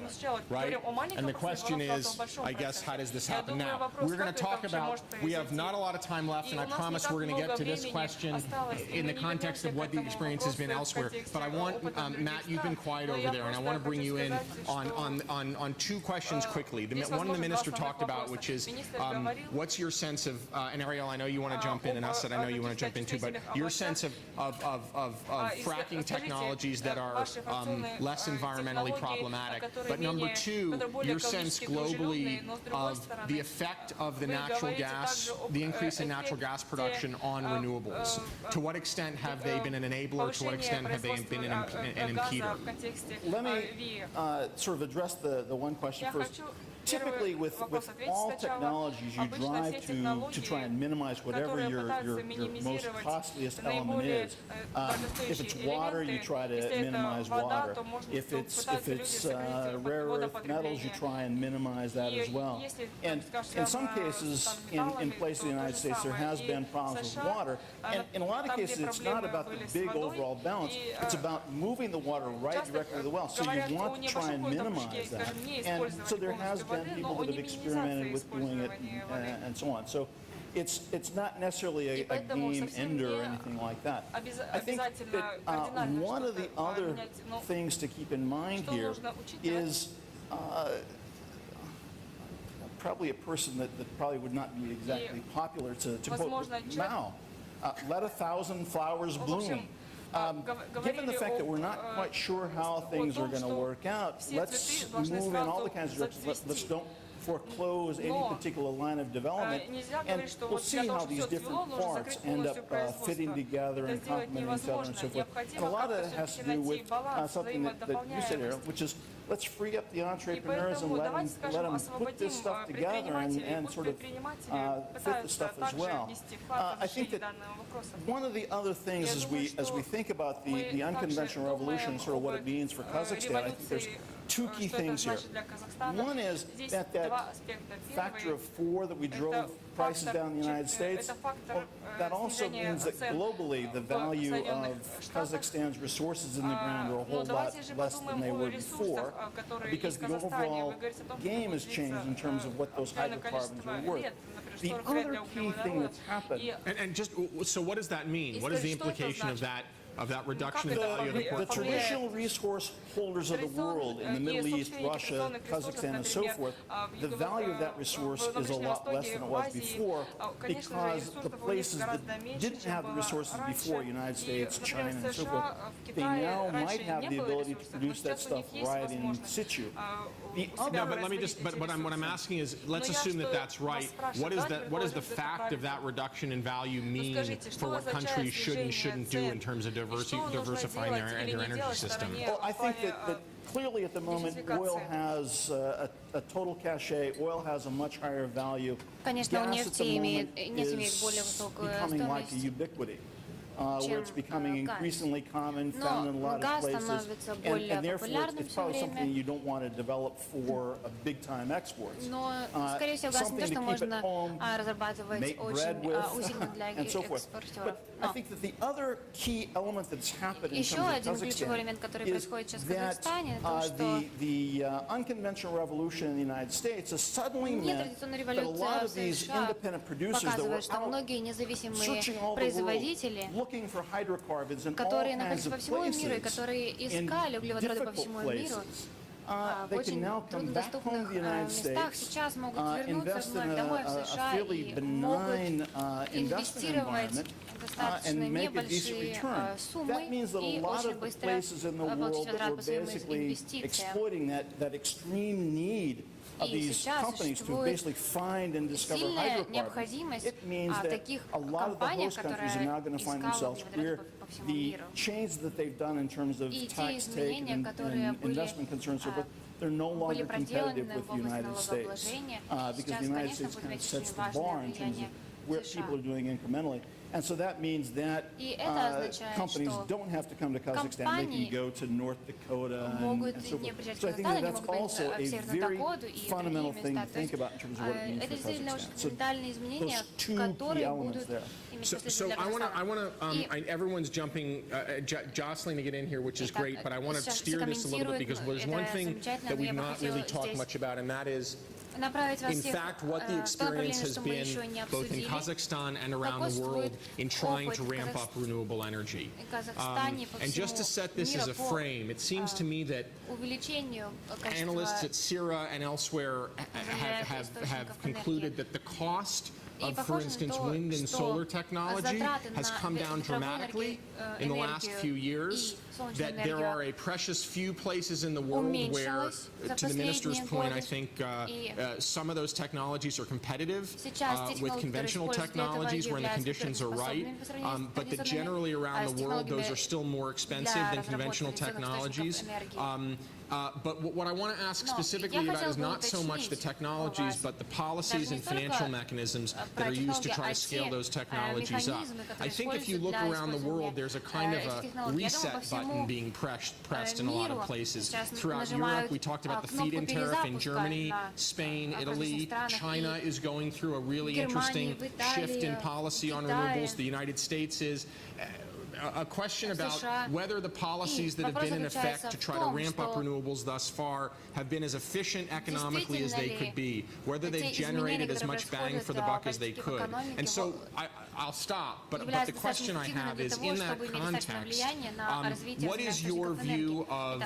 right? And the question is, I guess, how does this happen now? We're going to talk about, we have not a lot of time left, and I promise we're going to get to this question in the context of what the experience has been elsewhere. But I want, Matt, you've been quiet over there, and I want to bring you in on two questions quickly. One the minister talked about, which is, what's your sense of, and Ariel, I know you want to jump in, and Asad, I know you want to jump in too, but your sense of fracking technologies that are less environmentally problematic. But number two, your sense globally of the effect of the natural gas, the increase in natural gas production on renewables. To what extent have they been an enabler? To what extent have they been an impeder? Let me sort of address the one question first. Typically, with all technologies, you drive to try and minimize whatever your most costliest element is. If it's water, you try to minimize water. If it's rare earth metals, you try and minimize that as well. And in some cases, in places in the United States, there has been problems with water. And in a lot of cases, it's not about the big overall balance. It's about moving the water right directly to the well. So you want to try and minimize that. And so there has been people that have experimented with doing it and so on. So it's not necessarily a game ender or anything like that. I think that one of the other things to keep in mind here is probably a person that probably would not be exactly popular to quote Mao. Let 1,000 flowers bloom. Given the fact that we're not quite sure how things are going to work out, let's move in all the kinds of directions. Let's don't foreclose any particular line of development, and we'll see how these different parts end up fitting together and complementing each other and so forth. And a lot of it has to do with something that you said, Ariel, which is let's free up the entrepreneurs and let them put this stuff together and sort of fit the stuff as well. I think that one of the other things as we think about the unconventional revolution, sort of what it means for Kazakhstan, I think there's two key things here. One is that factor of 4 that we drove prices down in the United States, well, that also means that globally the value of Kazakhstan's resources in the ground are a whole lot less than they were before, because the overall game has changed in terms of what those hydrocarbons are worth. The other key thing that's happened... And just, so what does that mean? What is the implication of that reduction in value of the portfolio? The traditional resource holders of the world in the Middle East, Russia, Kazakhstan, and so forth, the value of that resource is a lot less than it was before, because the places that didn't have the resources before, United States, China, and so forth, they now might have the ability to produce that stuff right in situ. No, but let me just, but what I'm asking is, let's assume that that's right. What does the fact of that reduction in value mean for what countries should and shouldn't do in terms of diversifying their energy system? Well, I think that clearly at the moment oil has a total cachet, oil has a much higher value. Конечно, у нефти имеет более высокую becoming like a стоимость. ubiquity. Where it's becoming increasingly common, found in a lot of places, and therefore it's probably something you don't want to develop for big-time exports. Но, скорее всего, газ не то, что можно разрабатывать очень усиленно для экспортеров. I think that the other key element that's happened in Еще terms один of ключевой элемент, который происходит сейчас в Казахстане, то, что the unconventional revolution in the United States has suddenly meant that a lot of these independent producers that were out searching all the world, looking for hydrocarbons in all которые kinds находятся по of всему миру и places, которые in искали углеводороды по всему difficult миру, places. в They can очень now come back home to труднодоступных the United местах States, сейчас могут вернуться invest in вновь домой в a США fairly и benign могут investment инвестировать environment, достаточно and make a decent небольшие return. суммы That means that и a lot очень of the быстро places in the world получить that возврат were по своим basically инвестициям. exploiting that extreme need of И these сейчас companies to существует basically find and discover сильная hydrocarbons, необходимость it means в that таких a lot of the компаниях, host countries are now going to find которые themselves искали where углеводороды по всему the миру. changes that they've done in terms of И те tax take изменения, and которые были investment concerns, so forth, they're no были longer competitive проделаны with в the области United States, налогообложения. because Сейчас, the United конечно, States будет kind of иметь sets очень the важное bar in terms влияние of where США. people are doing incrementally. And so that means that И это означает, companies что don't have to come to Kazakhstan, they can go to North Dakota могут and so не forth. приезжать в So I think Казахстан, that они that's могут also поехать в a Северную very Дакоту и fundamental другие thing to места. То think есть about in terms of what it means это for действительно Kazakhstan. очень So фундаментальные изменения, those two key которые elements будут there. иметь So последствия для I want Казахстана. to, everyone's jumping, jostling to get in here, which is Итак, great, but I want to сейчас steer this a little bit because there's one это thing замечательно, that но я we've бы not хотела really talked здесь much about, and that is, направить вас in всех fact, what the в то experience направление, has что мы been еще не both in обсудили. Kazakhstan and around the world in trying to ramp up renewable energy. And just to set this as a frame, it seems to me that analysts at CIRA and elsewhere have concluded that the cost of, for instance, wind and solar technology has come down dramatically in the last few years, that there are a precious few places in the world where, to the minister's point, I think some of those technologies are competitive with conventional technologies when the conditions are right, but that generally around the world those are still more expensive than conventional technologies. But what I want to ask specifically about is not so much the technologies, but the policies and financial mechanisms that are used to try to scale those technologies up. I think if you look around the world, there's a kind of a reset button being pressed in a lot of places. Throughout Europe, we talked about the feed-in tariff in Germany, Spain, Italy. China is going through a really interesting shift in policy on renewables. The United States is. A question about whether the policies that have been in effect to try to ramp up renewables thus far have been as efficient economically as they could be, whether they've generated as much bang for the buck as they could. And so I'll stop, but the question I have is, in that context, what is your view of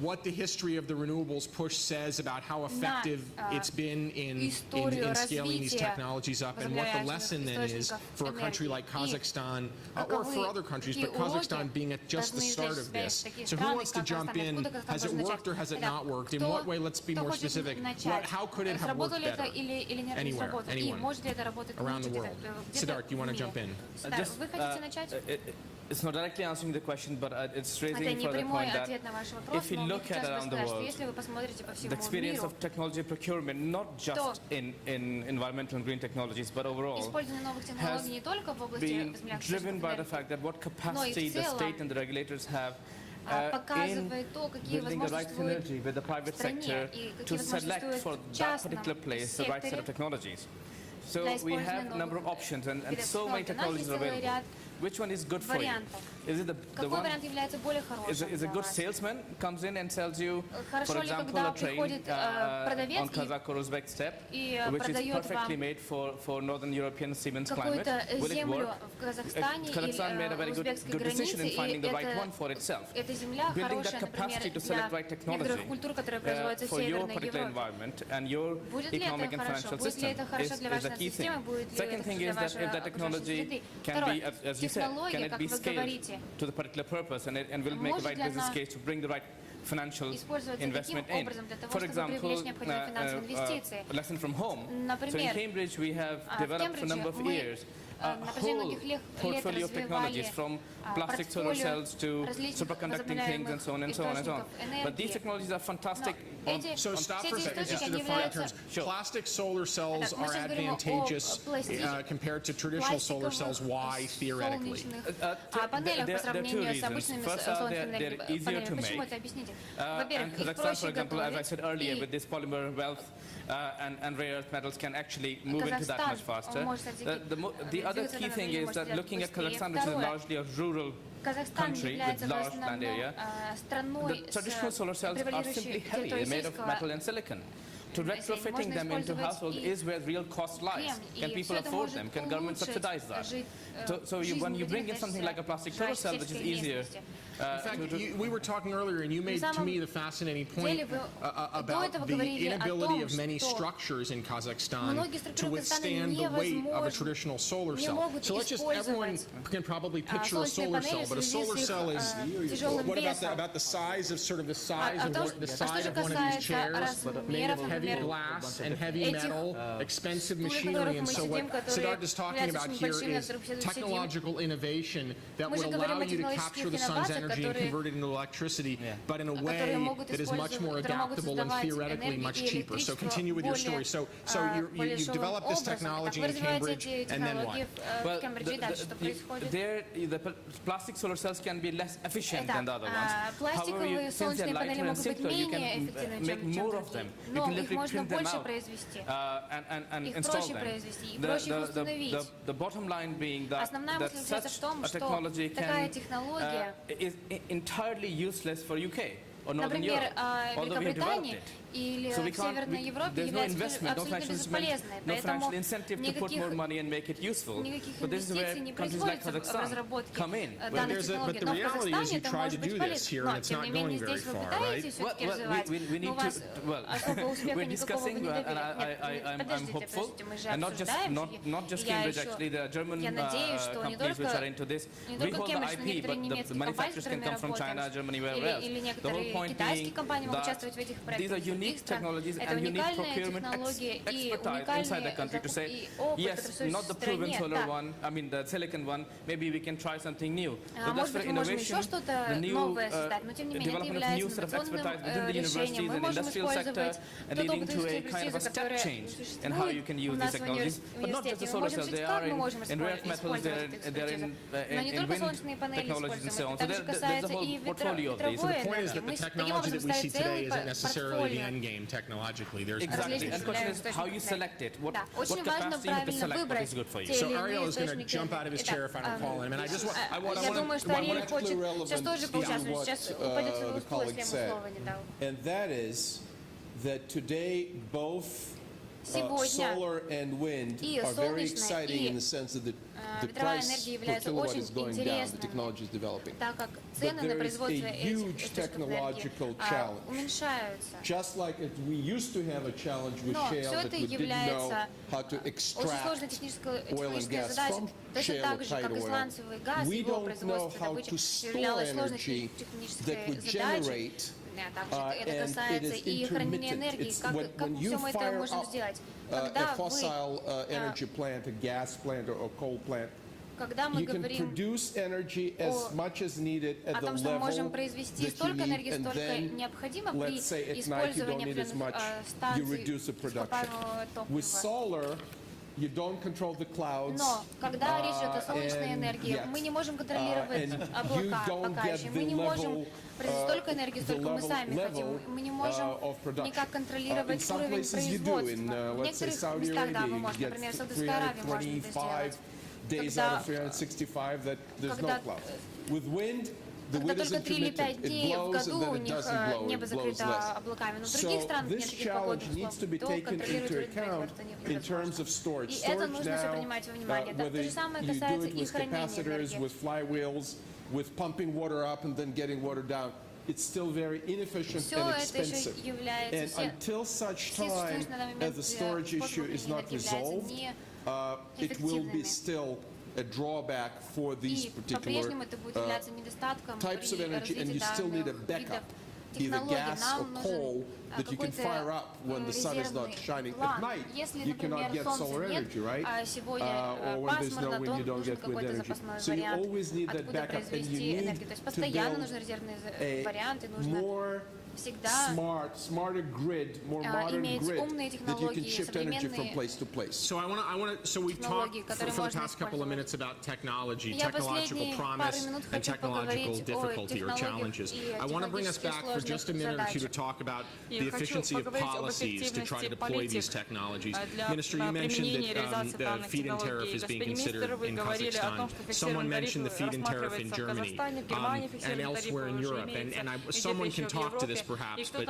what the history of the renewables push says about how effective it's been in scaling these technologies up, and what the lesson then is for a country like Kazakhstan, or for other countries, but Kazakhstan being at just the start of this. So who wants to jump in? Has it worked or has it not worked? In what way, let's be more specific, how could it have worked better? Anywhere, anyone, around the world. Siddharth, you want to jump in? It's not directly answering the question, but it's raising further point that if you look at around the world, the experience of technology procurement, not just in environmental and green technologies, but overall, has been driven by the fact that what capacity the state and the regulators have показывает то, какие building the right возможности synergy with the private в стране sector и to какие возможности select существуют for в that частном particular place the right set секторе of technologies. So для we have использования a number of новых options and видов so many технологий. У нас есть technologies are целый available. ряд Which one is good for you? вариантов. Is it the Какой one? вариант является более хорошим Is a для good вас? salesman comes in and sells you, Хорошо for ли, example, когда a train приходит продавец on Kazakh or Uzbek steppe, и which is продает perfectly вам made for Northern European Siemens climate? какую-то Will it землю work? в Казахстане Kazakhstan made a или very узбекской good decision границе, in finding и the right one for itself. эта земля Building хорошая, that capacity например, to select для right technology некоторых культур, которые производятся в for your Северной particular Европе. environment and your Будет ли economic это and хорошо? financial Будет ли system это хорошо для is вашей the key системы? thing. Будет ли Second это thing для is that вашей if the technology среды? can be, Второе. as you said, can Технология, it как be вы scaled говорите, to the particular purpose and will make the может right ли business она case to bring the right financial использоваться investment таким in. образом для того, For чтобы example, привлечь необходимые финансовые инвестиции? lesson from home. So in Например, Cambridge we have в developed for a number of Кембридже years мы a на протяжении whole многих лет portfolio of technologies развивали from plastic solar cells to различных superconducting things and so on and so on and so on. возобновляемых But these источников technologies are fantastic. Эти So stop все for a эти second, just источники, to они define являются terms. Sure. Plastic solar cells мы are сейчас говорим о advantageous пластиковых compared to traditional solar cells. Why, theoretically? солнечных панелях по сравнению с обычными солнечными панелями. Почему это объясните? Во-первых, And их Kazakhstan, for проще example, as I said earlier, готовить. with this polymer wealth and rare earth metals can actually move into that much faster. The other key thing is that looking at Kazakhstan, which is largely a rural Казахстан country является with в large land area, основном страной the traditional solar cells are simply heavy. They're made of metal and silicon. To retrofitting them into households is where real cost lies. Can people afford them? Can government subsidize that? So when you bring in something like a plastic solar cell, which is easier. In fact, we were talking earlier, and you made to me the fascinating point about the inability of many structures in Kazakhstan to withstand the weight of a traditional solar cell. So let's just, everyone can probably picture a solar cell, but a solar cell is, what about the size of sort of the size of the side of one of these chairs, made of heavy glass and heavy metal, expensive machinery, and so what Siddharth is talking about here is technological innovation that would allow you to capture the sun's energy and convert it into electricity, but in a way that is much more adaptable and theoretically much cheaper. So continue with your story. So you developed this technology in Cambridge, and then what? Well, the plastic solar cells can be less efficient than the other ones. However, since they're lighter and simpler, you can make more of them. You can literally print them out and install them. The bottom line being that such a technology is entirely useless for UK or Northern Europe, although we have developed it. или So в Северной Европе there's no является investment, no абсолютно financial бесполезной. no Поэтому financial incentive to put more money and make it useful. But this is where countries like Kazakhstan come in. But the reality is you try to do this here, and it's not going very far, right? We need to. Well, we're discussing, and I'm hopeful, and not just Cambridge. Actually, there are German companies which are into this. We hold the IP, but the manufacturers can come from China, Germany, wherever else. The whole point being that these are unique technologies and unique procurement expertise inside the country to say, yes, not the proven solar one, I mean the silicon one, maybe we can try something new. So that's where innovation, the new development of new sort of expertise within the universities and industrial sector, and leading to a kind of a step change in how you can use these technologies. But not just the solar cells, they are in rare earth metals, they're in wind technologies and so on. So there's a whole portfolio of these. So the point is that the technology that we see today isn't necessarily the end game technologically. There's exactly. And the question is how you select it. What capacity you have to select what is good for you. So Ariel is going to jump out of his chair if I don't call him. And I just want Я думаю, что Ариэль хочет сейчас тоже поучаствовать. Сейчас упадет в стул, если я ему слова не дал. And that is that today both solar and wind are very exciting in the sense that the price per kilowatt is going down, the technology is developing. But there is a huge technological challenge. Just like we used to have a challenge with shale that we didn't know how to extract oil and gas from shale or tight oil. We don't know how to store energy that would generate Это касается и хранения энергии, как мы все это можем сделать. A fossil energy plant, a gas plant or a coal plant, you can produce energy as much as needed at the level that you need, and then, let's say at night you don't need as much, you reduce the production. With solar, you don't control the clouds. Но когда речь идет о солнечной энергии, мы не можем контролировать облака пока еще. Мы не можем произвести столько энергии, сколько мы сами хотим. Мы не можем никак контролировать уровень производства. В некоторых местах, да, мы можем, например, в Саудовской Аравии можно это сделать. Days out of 365 that there's no clouds. With wind, the wind is Когда только 3 или 5 intermittent. It дней в blows году and у then it них doesn't blow. небо It blows закрыто less. облаками. Но в других So странах нет this таких challenge погодных needs to be условий. То taken into контролировать account in terms of storage. И это Storage нужно все now, принимать во внимание. То whether же самое you do касается it и with хранения capacitors, энергии. with flywheels, with pumping water up and then getting water down. It's still very inefficient Все and это еще expensive. And является until such все time существующие на данный as момент the storage issue is not resolved, it will be still a drawback for these И particular по-прежнему это будет являться недостатком при types of energy, and you развитии still need a данных видов backup, either технологий. gas or Нам coal, нужен that you can fire up when the sun is not резервный shining. At план. night, Если, you cannot например, get солнца solar нет, energy, right? а сегодня Or when there's no пасмурно, wind, то you don't нужен get wind какой-то energy. запасной So you вариант, always need that откуда backup, and you произвести need энергию. То есть to постоянно нужны build резервные варианты, a нужно more всегда smarter grid, more modern иметь grid умные that you can технологии, shift energy from современные place to place. So so we've talked технологии, for которые the можно past couple of использовать. minutes about technology, Я technological последние пару promise, минут and хочу technological поговорить о difficulty or технологиях challenges. и I want to bring us back for just a minute or two to talk about the efficiency of policies to try to deploy these technologies. Minister, you mentioned that the feed-in tariff is being considered in Kazakhstan. Someone mentioned the feed-in tariff in Germany and elsewhere in Europe. And someone can talk to this perhaps, but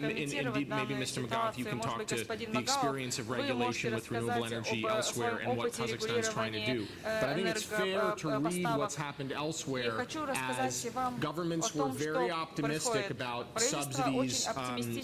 indeed, maybe Mr. Magov, you can talk to the experience of regulation with renewable energy elsewhere and what Kazakhstan is trying to do. But I think it's fair to read what's happened elsewhere as governments were very optimistic about subsidies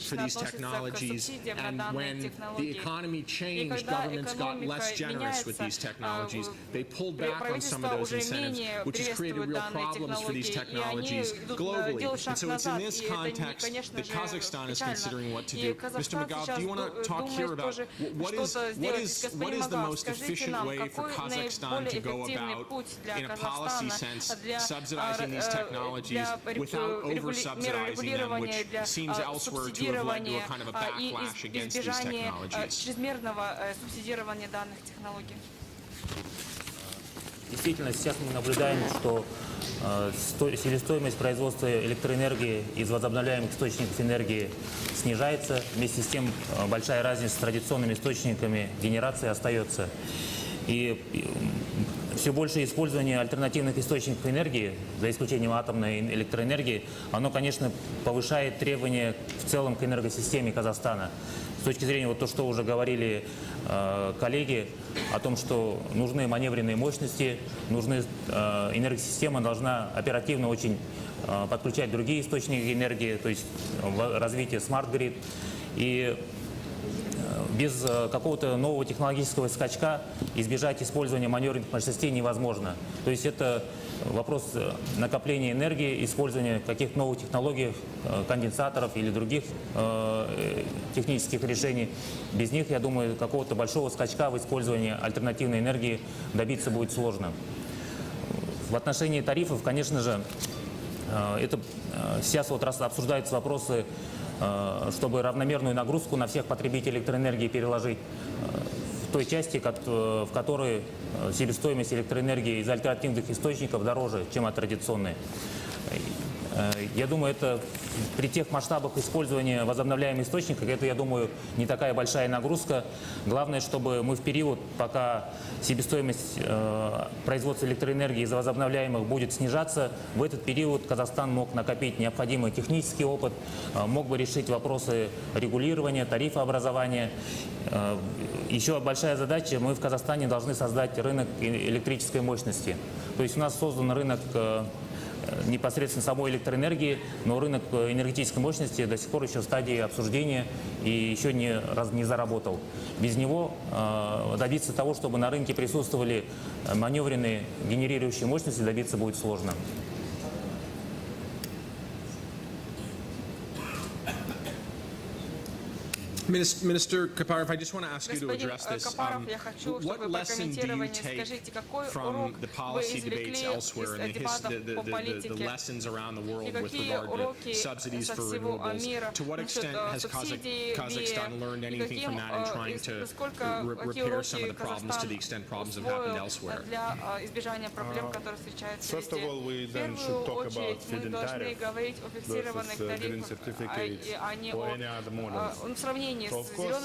for these technologies, and when the economy changed, governments got less generous with these technologies. They pulled back on some of those incentives, which has created real problems for these technologies globally. And so it's in this context that Kazakhstan is considering what to do. Mr. Magov, do you want to talk here about what is the most efficient way for Kazakhstan to go about, in a policy sense, subsidizing these technologies without over-subsidizing them, which seems elsewhere to have led to a kind of a backlash against these technologies? Действительно, сейчас мы наблюдаем, что себестоимость производства электроэнергии из возобновляемых источников энергии снижается. Вместе с тем большая разница с традиционными источниками генерации остается. И все большее использование альтернативных источников энергии, за исключением атомной электроэнергии, оно, конечно, повышает требования в целом к энергосистеме Казахстана. С точки зрения вот то, что уже говорили коллеги, о том, что нужны маневренные мощности, энергосистема должна оперативно очень подключать другие источники энергии, то есть развитие смарт-грид. И без какого-то нового технологического скачка избежать использования маневренных мощностей невозможно. То есть это вопрос накопления энергии, использования каких-то новых технологий, конденсаторов или других технических решений. Без них, я думаю, какого-то большого скачка в использовании альтернативной энергии добиться будет сложно. В отношении тарифов, конечно же, это сейчас вот раз обсуждаются вопросы, чтобы равномерную нагрузку на всех потребителей электроэнергии переложить в той части, в которой себестоимость электроэнергии из альтернативных источников дороже, чем от традиционной. Я думаю, это при тех масштабах использования возобновляемых источников, это, я думаю, не такая большая нагрузка. Главное, чтобы мы в период, пока себестоимость производства электроэнергии из возобновляемых будет снижаться, в этот период Казахстан мог накопить необходимый технический опыт, мог бы решить вопросы регулирования, тарифообразования. Еще большая задача, мы в Казахстане должны создать рынок электрической мощности. То есть у нас создан рынок непосредственно самой электроэнергии, но рынок энергетической мощности до сих пор еще в стадии обсуждения и еще не заработал. Без него добиться того, чтобы на рынке присутствовали маневренные генерирующие мощности, добиться будет сложно. Minister Kaparov, I just want to ask you to address this. What lesson do you take from the policy debates elsewhere and the lessons around the world with regard to subsidies for renewables? To what extent has Kazakhstan learned anything from that in trying to repair some of the problems to the extent problems have happened elsewhere? First of all, we then should talk about feed-in tariff versus green certificate or any other models. So of course,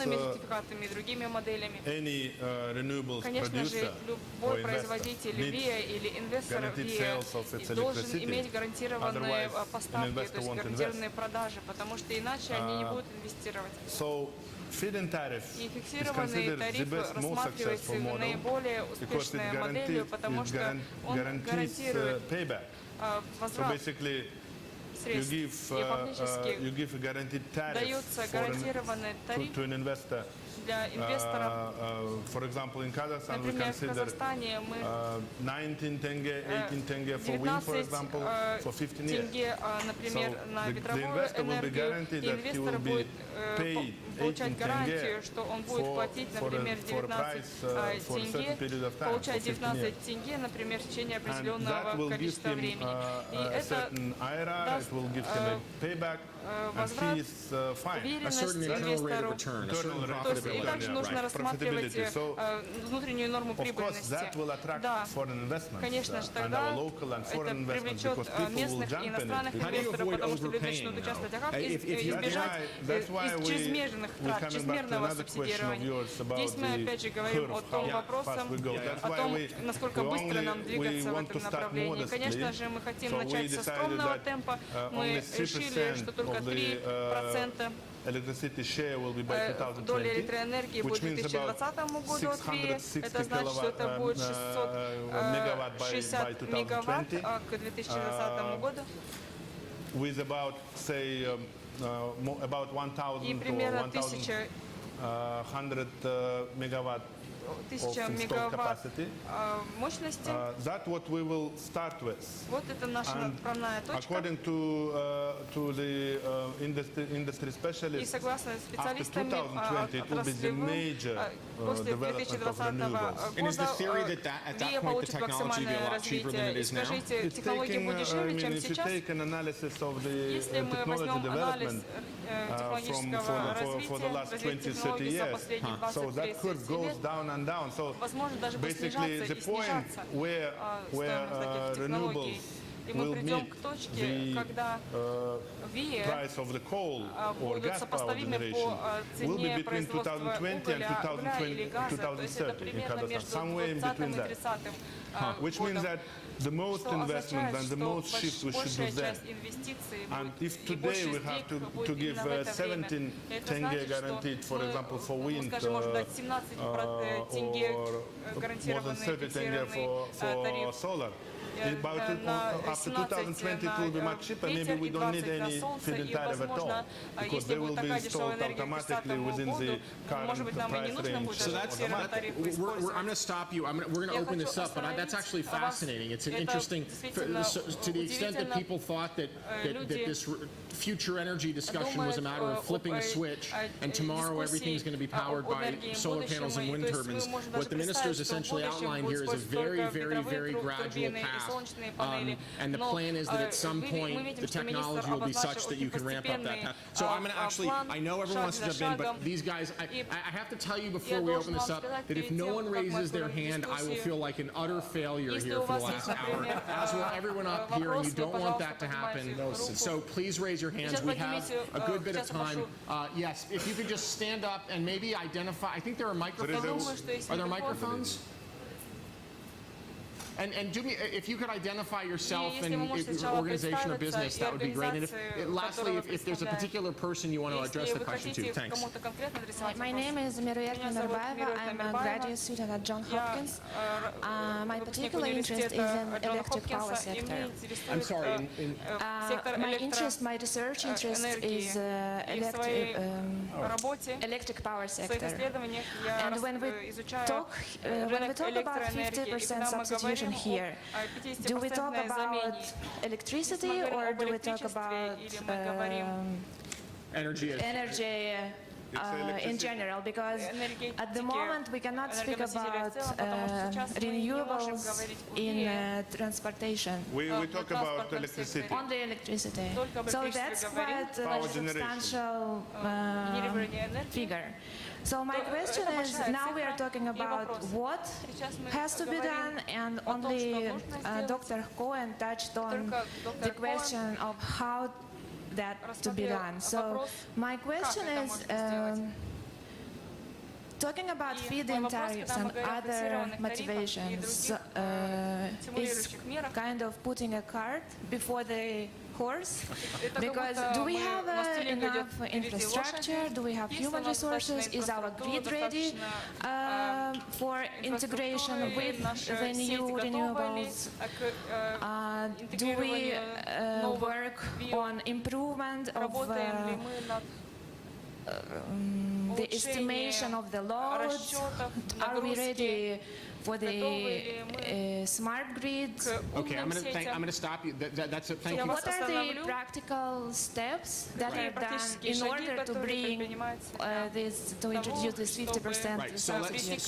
any renewables producer or investor needs guaranteed sales of its electricity. Otherwise, an investor won't invest. So feed-in tariff is considered the best, most successful model because it guarantees payback. So basically, you give a guaranteed tariff to an investor. For example, in Kazakhstan, we consider 19 tenge, 18 tenge for wind, for example, for 15 years. So the investor will be guaranteed that he will be paid 18 tenge for a price for a certain period of time, for 15 years. And that will give him a certain IRR, it will give him a payback, and he is fine. A certain internal rate of return, a certain profitability. И также нужно рассматривать внутреннюю норму прибыльности. Да, конечно же, тогда это привлечет местных и иностранных инвесторов, потому что люди начнут участвовать. А как избежать чрезмерного субсидирования? Здесь мы опять же говорим о том вопросе, о том, насколько быстро нам двигаться в этом направлении. Конечно же, мы хотим начать со скромного темпа. Мы решили, что только 3% доля электроэнергии будет к 2020 году от ВИЭ. Это значит, что это будет 660 мегаватт к 2020 году. With about, say, about 1,000 or 1,100 megawatt of installed capacity. That's what we will start with. Вот это наша отправная точка. According to the industry specialists, after 2020 it will be the major development of renewables. And is the theory that at that point the technology will be a lot cheaper than it is now? It's taking, if you take an analysis of the technology development for the last 20-30 years, so that curve goes down and down. So basically the point where renewables will meet the price of the coal or gas power generation will be between 2020 and 2030 in Kazakhstan, somewhere in between that. Which means that the most investment and the most shift we should do then. And if today we have to give 17 tenge guaranteed, for example, for wind, or more than 30 tenge for solar, after 2020 it will be much cheaper. Maybe we don't need any feed-in tariff at all, because they will be installed automatically within the current price range. So that's, I'm going to stop you. We're going to open this up, but that's actually fascinating. It's an interesting, to the extent that people thought that this future energy discussion was a matter of flipping a switch and tomorrow everything's going to be powered by solar panels and wind turbines. What the minister's essentially outlined here is a very, very, very gradual path. And the plan is that at some point the technology will be such that you can ramp up that path. So I'm going to actually, I know everyone wants to jump in, but these guys, I have to tell you before we open this up that if no one raises their hand, I will feel like an utter failure here for the last hour. As will everyone up here, and you don't want that to happen. So please raise your hands. We have a good bit of time. Yes, if you could just stand up and maybe identify. I think there are microphones. Are there microphones? And do me, if you could identify yourself and organization or business, that would be great. And lastly, if there's a particular person you want to address the question to, thanks. My name is Miruet Nazarbayeva. I'm a graduate student at Johns Hopkins. My particular interest is in electric power sector. I'm sorry. My research interest is electric power sector. And when we talk about 50% substitution here, do we talk about electricity or do we talk about energy in general, because at the moment we cannot speak about renewables in transportation. We talk about electricity. Only electricity. So that's quite a substantial figure. So my question is, now we are talking about what has to be done, and only Dr. Cohen touched on the question of how that to be done. So my question is, talking about feed-in tariffs and other motivations is kind of putting a cart before the horse, because do we have enough infrastructure? Do we have human resources? Is our grid ready for integration with the new renewables? Do we work on improvement of the estimation of the loads? Are we ready for the smart grid? Okay, I'm going to stop you. That's it. Thank you. What are the practical steps that are done in order to bring this, to introduce this 50% Right. subsidy?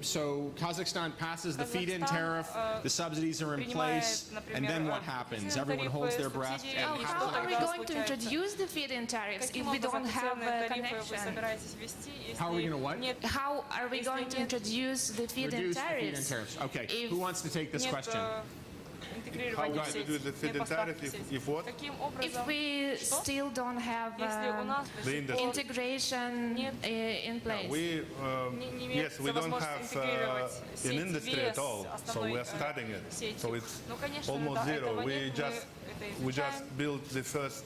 So Kazakhstan passes the feed-in tariff. The subsidies are in place, and then what happens? Everyone holds their breath. And How are we going to introduce the feed-in tariffs if we don't have a connection? How are we going to what? How are we going to introduce the feed-in Reduce the feed-in tariffs? tariffs. Okay. Who wants to take this question? How to do the feed-in tariff if what? If we still don't have The industry. integration in place? Yes, we don't have an industry at all, so we are studying it. So it's almost zero. We just built the first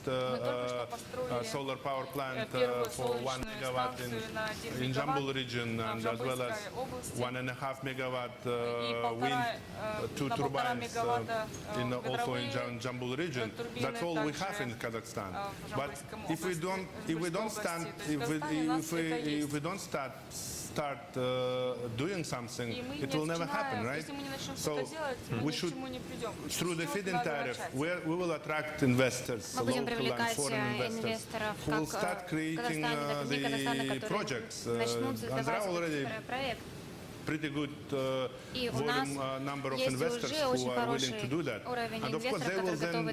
solar power plant for 1 megawatt in Jambul region, and as well as 1.5 megawatt wind, 2 turbines also in Jambul region. That's all we have in Kazakhstan. But if we don't start doing something, it will never happen, right? So we should, through the feed-in tariff, we will attract investors, local and foreign investors, who will start creating the projects. And there are already pretty good number of investors who are willing to do that. And of course, they will then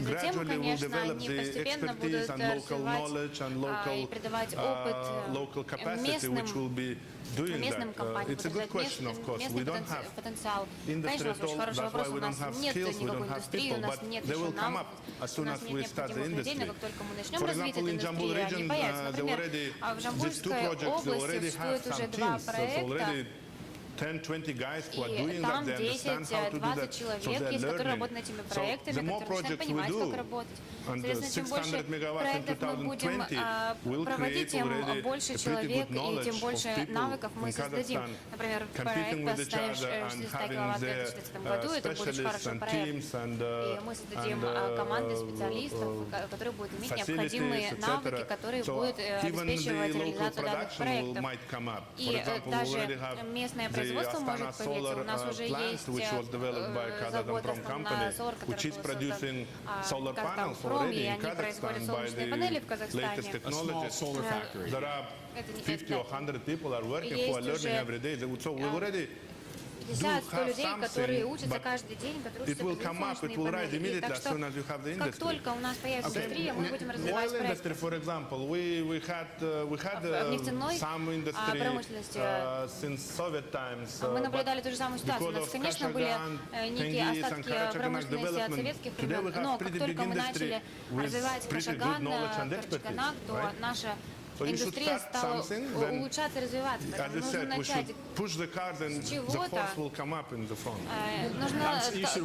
gradually will develop the expertise and local knowledge and local capacity which will be doing that. It's a good question, of course. We don't have industry at all. That's why we don't have skills, we don't have people, but they will come up as soon as we start the industry. For example, in Jambul region, these 2 projects, they already have some teams. There's already 10-20 guys who are doing that, they understand how to do that, so they're learning. So the more projects we do, and the 600 megawatts in 2020 will create already a pretty good knowledge of people in Kazakhstan competing with each other and having their specialists and teams and facilities, etc. So even the local production might come up. For example, we already have the Astana solar plant, which was developed by Kazatomprom company, which is producing solar panels already in Kazakhstan by the latest technologies. Solar factory. There are 50 or 100 people are working who are learning every day. So we already 50-100 людей, которые учатся каждый день, которые it will come up, it will rise immediately as soon as you have the industry. Как только у нас появится индустрия, мы будем развивать Oil industry, for example, we had some industry since Soviet times. Мы наблюдали ту же самую ситуацию. У нас, конечно, были некие остатки промышленности от советских времен, но как только мы начали развивать Кашаган, Карчаганак, то наша индустрия стала улучшаться и развиваться. Поэтому нужно начать с чего-то. Нужно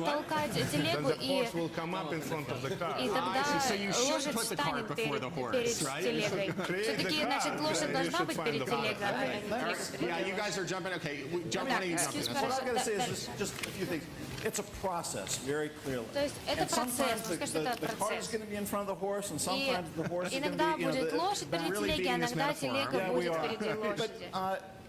толкать телегу, и тогда лошадь встанет перед телегой. Все-таки, значит, лошадь должна быть перед телегой, а не Yeah, you guys are jumping. Okay, jump on in. What I'm going to say is just a few things. It's a process, very clearly. То есть это процесс, пускай что это the cart is процесс. going to be in front of the horse, and sometimes the horse is going to Иногда be, будет лошадь перед телегой, а иногда телега будет впереди лошади.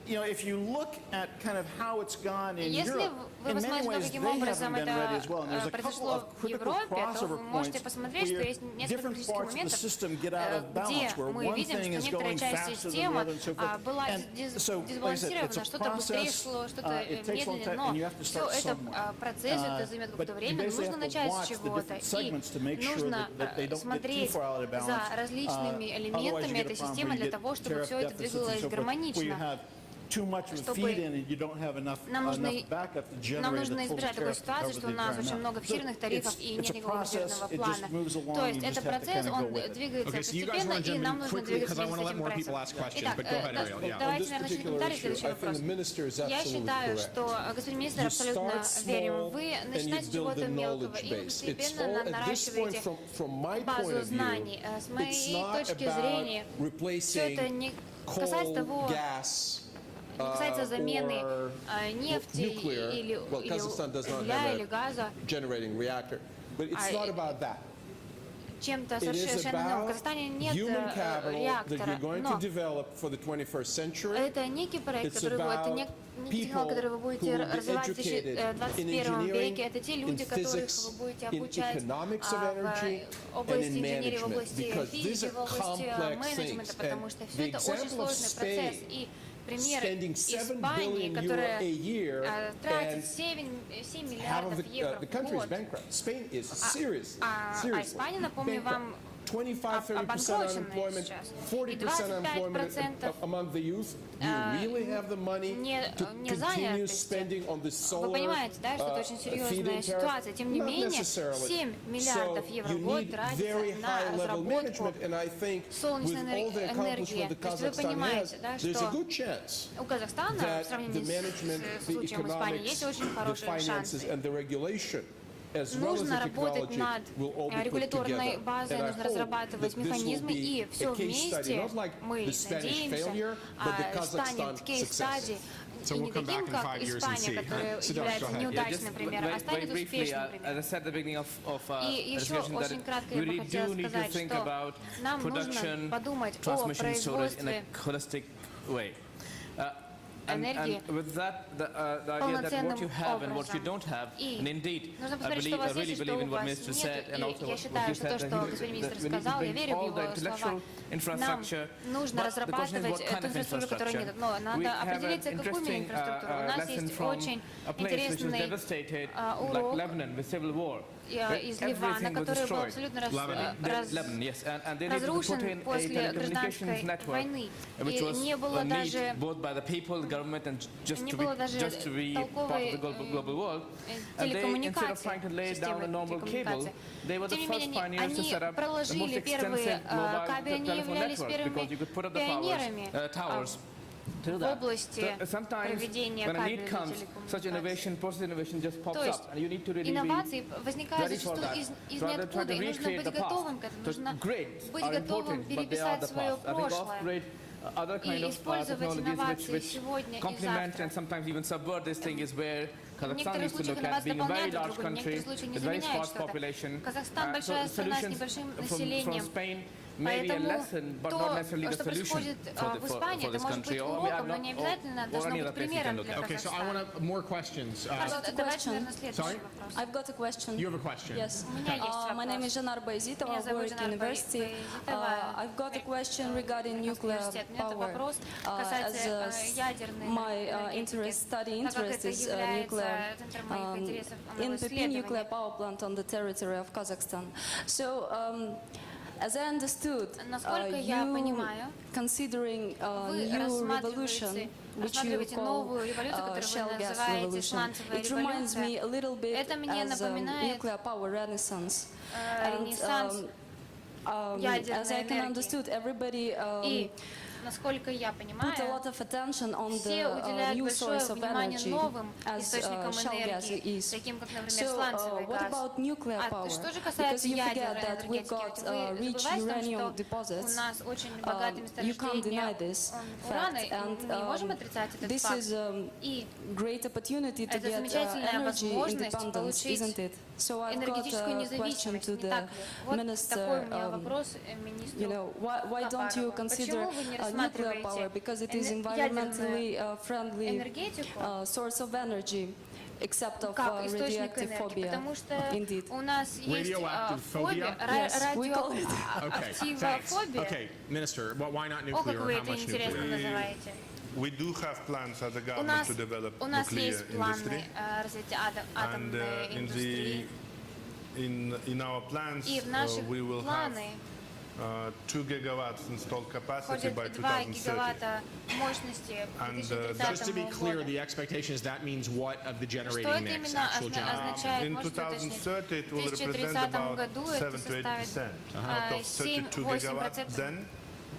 if you look at kind of how it's gone in Если Europe, вы in many посмотрите, ways каким they образом haven't been ready это as well. And there's a couple произошло of в critical Европе, то crossover вы можете points посмотреть, что where есть несколько different критических parts of the моментов, system get out of balance, где where мы one видим, thing что is некоторая going часть faster than the системы other and so forth. была And so, like I said, it's дисбалансирована, a что-то быстрее process. шло, что-то It takes a long медленнее, time, но and you have to все start это somewhere. процесс, это займет какое-то But you время, basically нужно have to начать с watch the чего-то, different и segments to make sure нужно that they don't get too смотреть far out of за balance. различными Otherwise, элементами you get этой a problem системы where you для get того, чтобы tariff все это deficits and двигалось so forth, where you гармонично. have too much of a Чтобы feed in and you don't have enough backup to generate нам the нужно total избежать такой tariff to ситуации, cover что the у нас entire очень amount. много фиксированных тарифов и нет It's a никакого process, резервного it плана. just moves along, То you есть just это have to процесс, kind of go он with it. двигается Okay, so you guys постепенно, want to и jump нам in нужно quickly двигаться because I вместе want с to let этим more people процессом. ask questions. Итак, But go ahead, Ariel. Yeah. давайте, this наверное, начнем particular комментарий. issue, Следующий I think вопрос. the minister is Я absolutely считаю, correct. что господин министр You абсолютно start верен. small Вы and you начинаете с build чего-то the мелкого knowledge и base. It's постепенно all, at this point, наращиваете from my point базу of view, знаний. С it's моей not точки about зрения, все это replacing не касается coal, того, gas, не касается замены or нефти nuclear. или Well, Kazakhstan does not угля have или газа a generating reactor. But it's not about that. чем-то It is совершенно новым. В about Казахстане нет human capital that реактора, you're going to но develop for the 21st century. это некий проект, It's который это about некий технолог, который вы будете people who will be развивать в educated in 21 веке. Это те engineering, люди, in которых physics, вы будете in обучать economics of energy, в области and in инженерии, в management, области because these физики, are в области complex менеджмента, things. потому And что все the это очень example of сложный процесс. Spain И пример spending 7 Испании, billion которая euro a year тратит and 7 half of миллиардов евро the в country is год. bankrupt. Spain is seriously Испания, напомню вам, 25-30% unemployment, 40% unemployment among the youth. Do you really have the money to continue spending on the solar Вы понимаете, да, что это очень серьезная ситуация. Тем не менее, 7 миллиардов евро в год тратится на разработку солнечной энергии. То есть вы понимаете, да, что у Казахстана, в сравнении с случаем Испании, есть очень хорошие шансы. Нужно работать над регуляторной базой, нужно разрабатывать механизмы, и все вместе, мы надеемся, станет кейс-стадией, и не таким, как Испания, которая является неудачным примером, а станет успешным примером. И еще очень кратко я бы хотела сказать, что нам нужно подумать о производстве энергии полноценным образом. И нужно посмотреть, что у вас есть и что у вас нет. И я считаю, что то, что господин министр сказал, я верю в его слова. Нам нужно разрабатывать эту инфраструктуру, которой нет. Но надо определиться, какую именно инфраструктуру. У нас есть очень интересный урок из Ливана, который был абсолютно разрушен после гражданской войны. И не было даже толковой телекоммуникации, системы телекоммуникации. Тем не менее, они проложили первые кабели, они являлись первыми пионерами в области проведения кабельной телекоммуникации. То есть инновации возникают зачастую из ниоткуда, и нужно быть готовым к этому, нужно быть готовым переписать свое прошлое и использовать инновации сегодня и завтра. В некоторых случаях инновации дополняют друг друга, в некоторых случаях не заменяют что-то. Казахстан большая страна с небольшим населением. Поэтому то, что происходит в Испании, это может быть уроком, но не обязательно должно быть примером для Казахстана. Давайте, наверное, следующий вопрос. I've got a question. You have a question? Yes. У меня есть вопрос. My name is Janar Bayzitova. I work at university. I've got a question regarding nuclear power. As my interest is nuclear in Pepin nuclear power plant on the territory of Kazakhstan. So, as I understood, you considering new revolution, which you call shale gas revolution, it reminds me a little bit as nuclear power renaissance. And as I can understood, everybody насколько я понимаю, put a lot of attention on все the уделяют new большое source of внимание energy новым as источникам shale gas энергии, is. таким как, например, So, сланцевый what газ. about nuclear power? Что же Because касается you ядерной forget that we've энергетики, got ведь rich вы забываете, uranium что у deposits. нас очень богатые You can't deny месторождения this урана, fact, и мы не можем and отрицать этот this факт. is a И great opportunity to это get замечательная energy возможность independence, получить isn't it? So I've got энергетическую a question независимость, to не так the ли? Вот minister. такой у меня вопрос министру Why don't you Капарову. consider Почему вы не nuclear nuclear power because it is environmentally friendly source of energy. Except of radioactive phobia. Потому что Indeed. у нас есть фобия, радиоактивофобия. Okay, Minister, why not О, nuclear? как вы How это much интересно nuclear? называете. We do have plans as a У government to develop нас nuclear есть industry. планы развития атомной индустрии. In our plans, И в наших we will have планы 2 gigawatts installed capacity входит by 2 2030. гигаватта мощности к Just to be 2030 clear, году. the expectation is that means what of the Что generating это mix, именно actual generation? означает? In Можете уточнить? 2030, it В will represent 2030 about году это 7 to 8% составит out of 32 gigawatts. 7-8%. Then,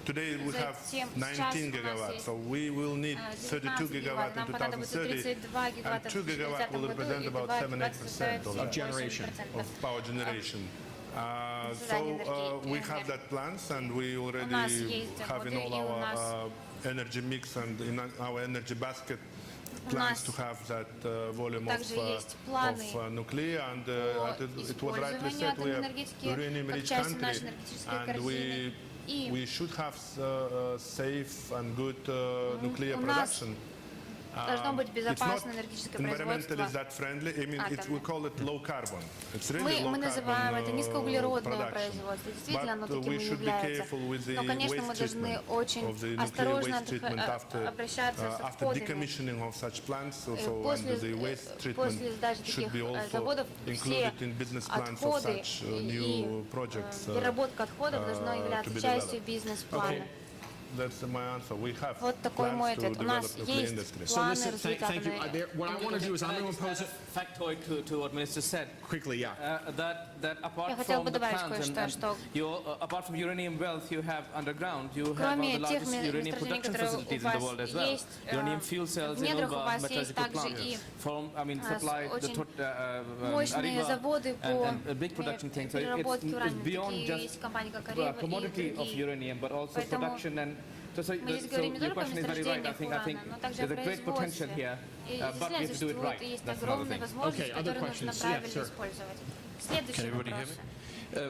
today we have Затем, 19 сейчас у нас gigawatts, есть so we will need 32 gigawatts in нам понадобится 2030, 32 and гигаватта в 2 gigawatts 2030 will году, represent и about 2 гигаватта 7-8% Of generation. of power generation. Создание We have that plans, and we already нас есть have in all заводы, и у нас our energy mix and in our energy basket plans to have that volume также есть планы of nuclear, and по it was rightly использованию said we атомной are энергетики uranium-rich как часть country, нашей энергетической and корзины. И we should have safe and good nuclear у нас production. должно быть It's not безопасное энергетическое environmentally производство. that friendly. I mean, we call it low carbon. It's really low Мы называем это carbon низкоуглеродное production. производство. Действительно, оно But таким we и should be является. careful with the Но, конечно, мы waste должны treatment очень of the nuclear осторожно waste treatment обращаться с after отходами. decommissioning of such plants. Also, После and the waste treatment после сдачи should be таких also заводов все included in business plans of отходы such и new projects. переработка отходов должна to являться be частью developed. бизнес-плана. That's my answer. We have Вот такой мой plans to ответ. У нас develop nuclear есть industry. So планы listen, развития thank you. атомной. What I want to do is I'm going to impose it Factoid to what Minister said. quickly, yeah. That Я apart хотела from бы the добавить plants кое-что, and что apart from uranium wealth you have underground, you have one кроме of the тех largest uranium месторождений, production которые у facilities in the вас world as well. есть, Uranium fuel cells в in недрах у Ulba, вас есть metallurgical также plants. и Supply очень the мощные заводы по and big production things. So переработке it's урана. beyond Такие just есть компании, как Арива и commodity of другие. uranium, but also Поэтому production and so мы здесь говорим не your только о question is very right. месторождениях I think урана, но также о there's a great potential производстве. here, И but we have to do it существует, right. и есть That's another огромные thing. возможности, Okay, other которые нужно questions? Yeah, правильно sure. использовать. Следующий вопрос.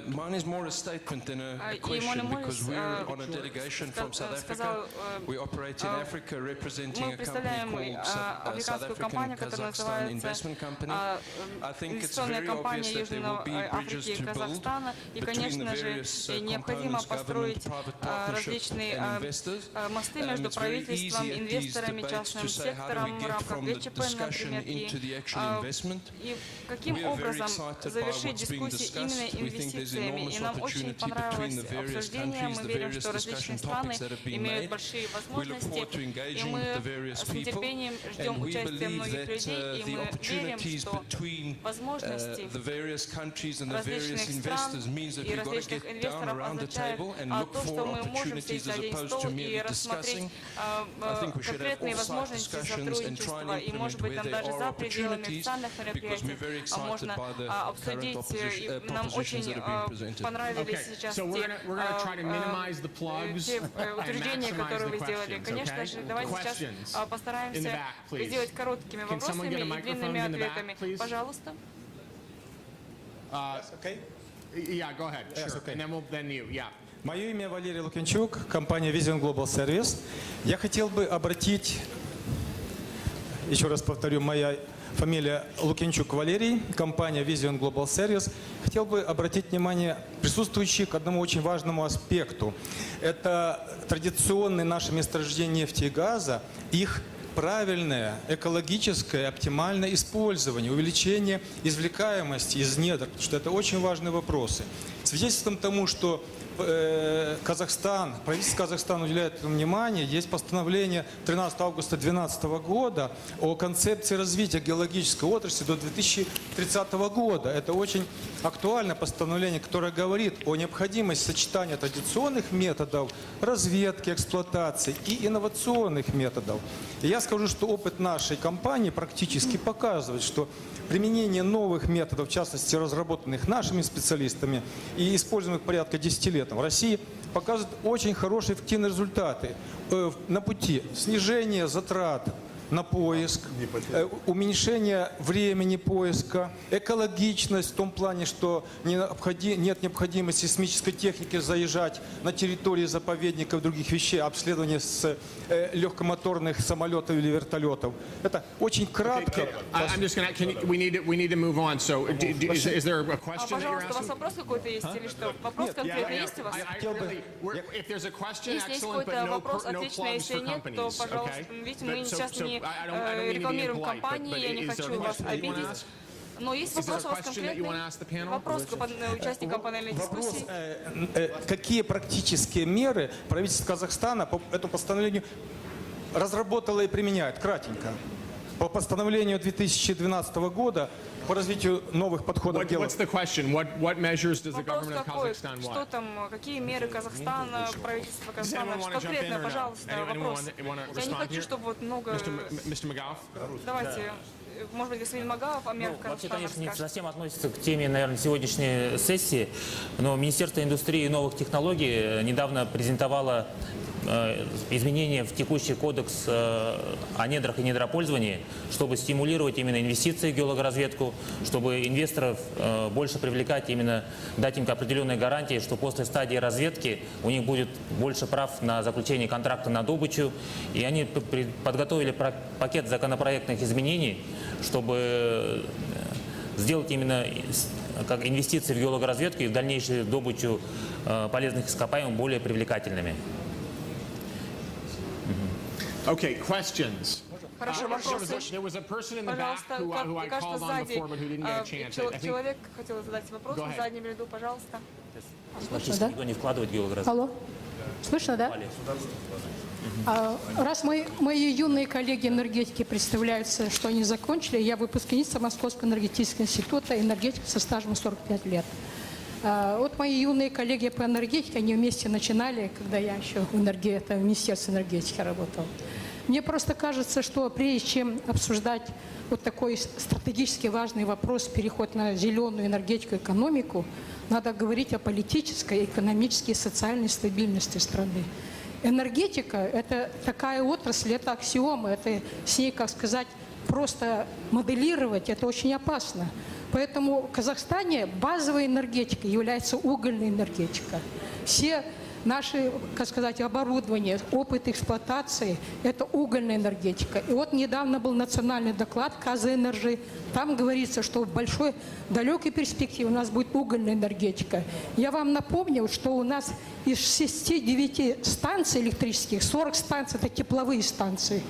Mine is more a statement than a question because we're on a delegation from South Africa. We operate in Africa representing a company called South African Kazakhstan Investment Company. I think it's very obvious that there will be bridges to build between the various components, government, private partnership and investors. And it's very easy at these debates to say how do we get from the discussion into the actual investment. We are very excited by what's being discussed. We think there's enormous И нам очень opportunity between понравилось the various обсуждение. countries, Мы the верим, various что различные discussion страны topics that have been имеют made. большие We look возможности, forward to и engaging мы the various с people, нетерпением ждем and we участия believe многих that людей, и the мы верим, opportunities что between возможности the various countries and the various различных investors стран means that и we've got to различных get down инвесторов around the означает table and look то, что for мы можем opportunities сесть за as один opposed to стол и merely рассмотреть discussing. I think we should have конкретные all-side возможности discussions and try and сотрудничества, и, может implement быть, where там there даже are за пределами opportunities, официальных because we're very мероприятий excited можно by the current обсудить. И нам propositions очень that are being presented. понравились Okay, сейчас so we're going to try to minimize the plugs те and утверждения, maximize которые the вы сделали. questions, Конечно okay? же, давайте сейчас Questions in the постараемся back, please. сделать короткими Can someone вопросами get a и microphone длинными in the back, ответами. please? Пожалуйста. Okay. Yeah, go ahead. Yes, Sure. okay. And then you. Yeah. Мое имя Валерий Лукинчук, компания Vision Global Service. Я хотел бы обратить, еще раз повторю, моя фамилия Лукинчук Валерий, компания Vision Global Service. Хотел бы обратить внимание присутствующих к одному очень важному аспекту. Это традиционные наши месторождения нефти и газа, их правильное, экологическое, оптимальное использование, увеличение извлекаемости из недр, потому что это очень важные вопросы. Свидетельством тому, что Казахстан, правительство Казахстана уделяет этому внимание, есть постановление 13 августа 2012 года о концепции развития геологической отрасли до 2030 года. Это очень актуальное постановление, которое говорит о необходимости сочетания традиционных методов разведки, эксплуатации и инновационных методов. И я скажу, что опыт нашей компании практически показывает, что применение новых методов, в частности разработанных нашими специалистами и используемых порядка 10 лет в России, показывает очень хорошие эффективные результаты на пути снижения затрат на поиск, уменьшение времени поиска, экологичность в том плане, что нет необходимости сейсмической техники заезжать на территории заповедников и других вещей, обследование с легкомоторных самолетов или вертолетов. Это очень кратко. Пожалуйста, у вас вопрос какой-то есть или что? Вопрос конкретно есть у вас? Если есть какой-то вопрос, отлично. Если нет, то, пожалуйста, видите, мы сейчас не рекламируем компании, я не хочу вас обидеть. Но есть вопрос у вас конкретный? Вопрос к участникам панельной дискуссии. Какие практические меры правительство Казахстана по этому постановлению разработало и применяет? Кратенько. По постановлению 2012 года по развитию новых подходов к делу. Вопрос какой? Что там, какие меры Казахстана, правительство Казахстана? Конкретно, пожалуйста, вопрос. Я не хочу, чтобы вот много... Давайте, может быть, господин Магаов, о мерах Казахстана Вообще, конечно, не расскажет. совсем относится к теме, наверное, сегодняшней сессии, но Министерство индустрии и новых технологий недавно презентовало изменения в текущий кодекс о недрах и недропользовании, чтобы стимулировать именно инвестиции в геологоразведку, чтобы инвесторов больше привлекать, именно дать им определенные гарантии, что после стадии разведки у них будет больше прав на заключение контракта на добычу. И они подготовили пакет законопроектных изменений, чтобы сделать именно как инвестиции в геологоразведку и в дальнейшую добычу полезных ископаемых более привлекательными. Okay, questions. Хорошо, вопросы. There was a person in the back Пожалуйста, who I кажется, called on сзади before, but who didn't get a chance. I think- человек хотел задать вопрос в заднем ряду, пожалуйста. Практически никто не вкладывает в геологоразведку. Алло, слышно, да? Раз мои юные коллеги энергетики представляются, что они закончили, я выпускница Московского энергетического института, энергетик со стажем 45 лет. Вот мои юные коллеги по энергетике, они вместе начинали, когда я еще в Министерстве энергетики работала. Мне просто кажется, что прежде чем обсуждать вот такой стратегически важный вопрос, переход на зеленую энергетику, экономику, надо говорить о политической, экономической и социальной стабильности страны. Энергетика – это такая отрасль, это аксиома, это с ней, как сказать, просто моделировать – это очень опасно. Поэтому в Казахстане базовой энергетикой является угольная энергетика. Все наши, как сказать, оборудование, опыт эксплуатации – это угольная энергетика. И вот недавно был национальный доклад «Казэнерджи». Там говорится, что в большой, далекой перспективе у нас будет угольная энергетика. Я вам напомню, что у нас из 6-9 станций электрических 40 станций – это тепловые станции.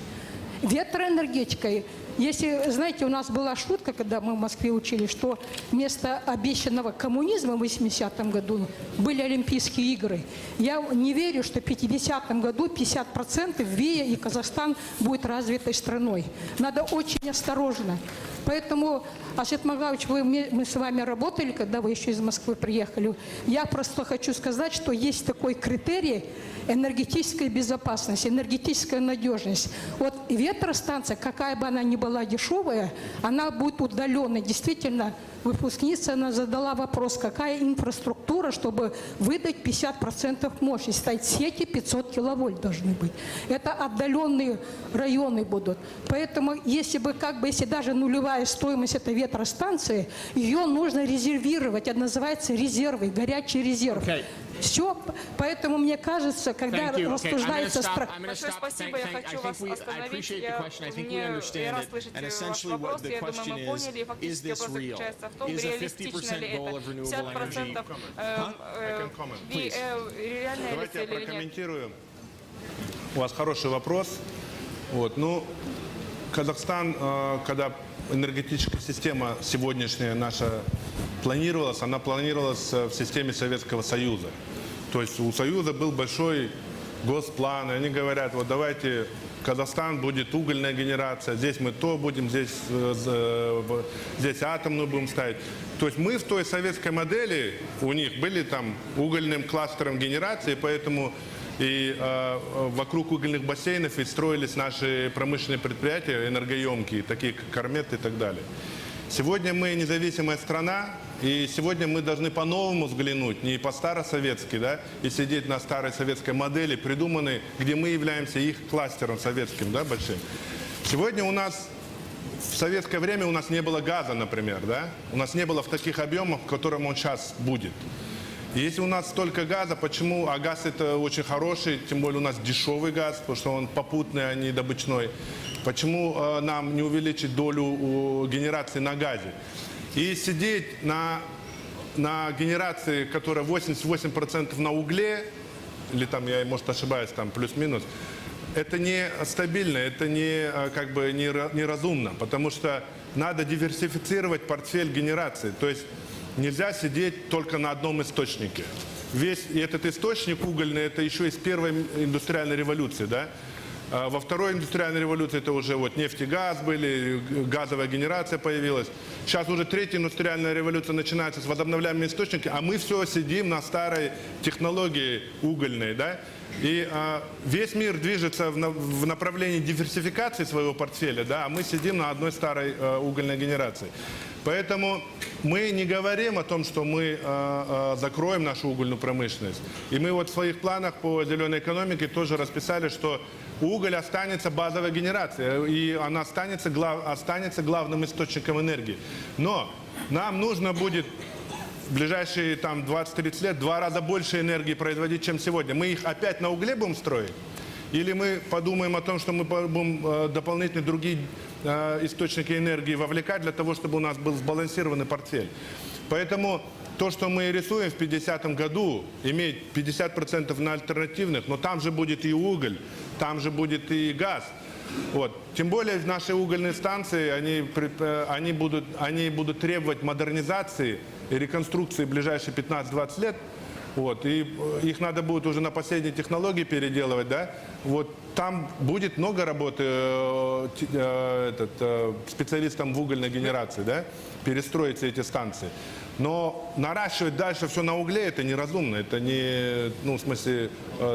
Ветроэнергетикой. Если, знаете, у нас была шутка, когда мы в Москве учились, что вместо обещанного коммунизма в 80-м году были Олимпийские игры. Я не верю, что в 50-м году 50% ВИА и Казахстан будет развитой страной. Надо очень осторожно. Поэтому, Асет Магаевич, мы с вами работали, когда вы еще из Москвы приехали. Я просто хочу сказать, что есть такой критерий энергетическая безопасность, энергетическая надежность. Вот ветростанция, какая бы она ни была дешевая, она будет удаленной. Действительно, выпускница, она задала вопрос, какая инфраструктура, чтобы выдать 50% мощности. Стоит сети 500 киловольт должны быть. Это отдаленные районы будут. Поэтому, если даже нулевая стоимость этой ветростанции, ее нужно резервировать. Это называется резервы, горячий резерв. Все, поэтому мне кажется, когда рассуждается... Большое спасибо, я хочу вас остановить. Я рад слышать ваш вопрос, я думаю, мы поняли. Фактически вопрос заключается в том, реалистично ли это. 50% реальная ли цель или нет. Давайте я прокомментирую. У вас хороший вопрос. Вот, Казахстан, когда энергетическая система сегодняшняя наша планировалась, она планировалась в системе Советского Союза. То есть у Союза был большой госплан, и они говорят, вот давайте Казахстан будет угольная генерация, здесь мы то будем, здесь атомную будем ставить. То есть мы в той советской модели, у них были там угольным кластером генерации, поэтому и вокруг угольных бассейнов и строились наши промышленные предприятия энергоемкие, такие как Кармет и так далее. Сегодня мы независимая страна, и сегодня мы должны по-новому взглянуть, не по-старосоветски, да, и сидеть на старой советской модели, придуманной, где мы являемся их кластером советским, да, большим. Сегодня у нас, в советское время у нас не было газа, например, да? У нас не было в таких объемах, в котором он сейчас будет. И если у нас столько газа, почему? А газ это очень хороший, тем более у нас дешевый газ, потому что он попутный, а не добычной. Почему нам не увеличить долю генерации на газе? И сидеть на генерации, которая 88% на угле, или там, я, может, ошибаюсь, там плюс-минус, это не стабильно, это не, как бы, неразумно, потому что надо диверсифицировать портфель генерации. То есть нельзя сидеть только на одном источнике. Весь этот источник угольный, это еще из первой индустриальной революции, да? Во второй индустриальной революции это уже вот нефть и газ были, газовая генерация появилась. Сейчас уже третья индустриальная революция начинается с возобновляемыми источниками, а мы все сидим на старой технологии угольной, да? И весь мир движется в направлении диверсификации своего портфеля, да? А мы сидим на одной старой угольной генерации. Поэтому мы не говорим о том, что мы закроем нашу угольную промышленность. И мы вот в своих планах по зеленой экономике тоже расписали, что уголь останется базовой генерацией, и она останется главным источником энергии. Но нам нужно будет в ближайшие 20-30 лет 2 раза больше энергии производить, чем сегодня. Мы их опять на угле будем строить? Или мы подумаем о том, что мы будем дополнительные другие источники энергии вовлекать для того, чтобы у нас был сбалансированный портфель? Поэтому то, что мы рисуем в 50-м году, иметь 50% на альтернативных, но там же будет и уголь, там же будет и газ. Вот. Тем более наши угольные станции, они будут требовать модернизации и реконструкции в ближайшие 15-20 лет. Вот. И их надо будет уже на последние технологии переделывать. Да? Вот. Там будет много работы специалистам в угольной генерации, да? Перестроить все эти станции. Но наращивать дальше все на угле это неразумно, это не, в смысле,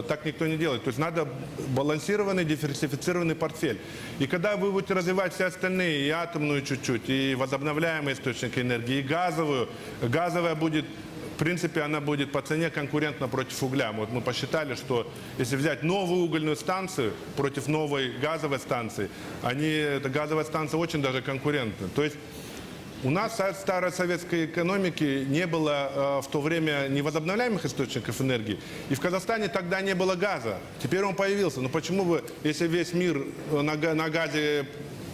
так никто не делает. То есть надо балансированный, диверсифицированный портфель. И когда вы будете развивать все остальные, и атомную чуть-чуть, и возобновляемые источники энергии, и газовую, газовая будет, в принципе, она будет по цене конкурентна против угля. Вот мы посчитали, что если взять новую угольную станцию против новой газовой станции, эта газовая станция очень даже конкурентна. То есть у нас в старой советской экономике не было в то время невозобновляемых источников энергии. И в Казахстане тогда не было газа. Теперь он появился. Но почему бы, если весь мир на газе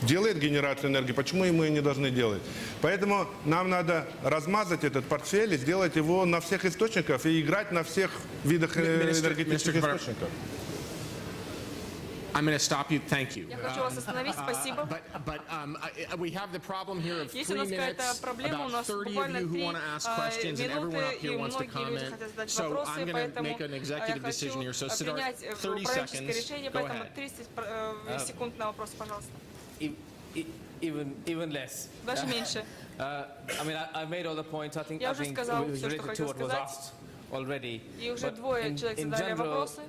делает генерацию энергии, почему и мы не должны делать? Поэтому нам надо размазать этот портфель и сделать его на всех источниках и играть на всех видах энергетических источников. I'm going to stop you. Thank you. Я хочу вас остановить. Спасибо. We have the problem here of 3 Есть у нас какая-то проблема, у нас буквально 3 минуты, и многие люди хотят задать вопросы, поэтому я хочу принять управленческое решение, поэтому 30 секунд на вопрос, пожалуйста. Even less. Даже меньше. I mean, I made all the points. I think Я уже сказал все, что хотел сказать. И уже 2 человек задали вопросы.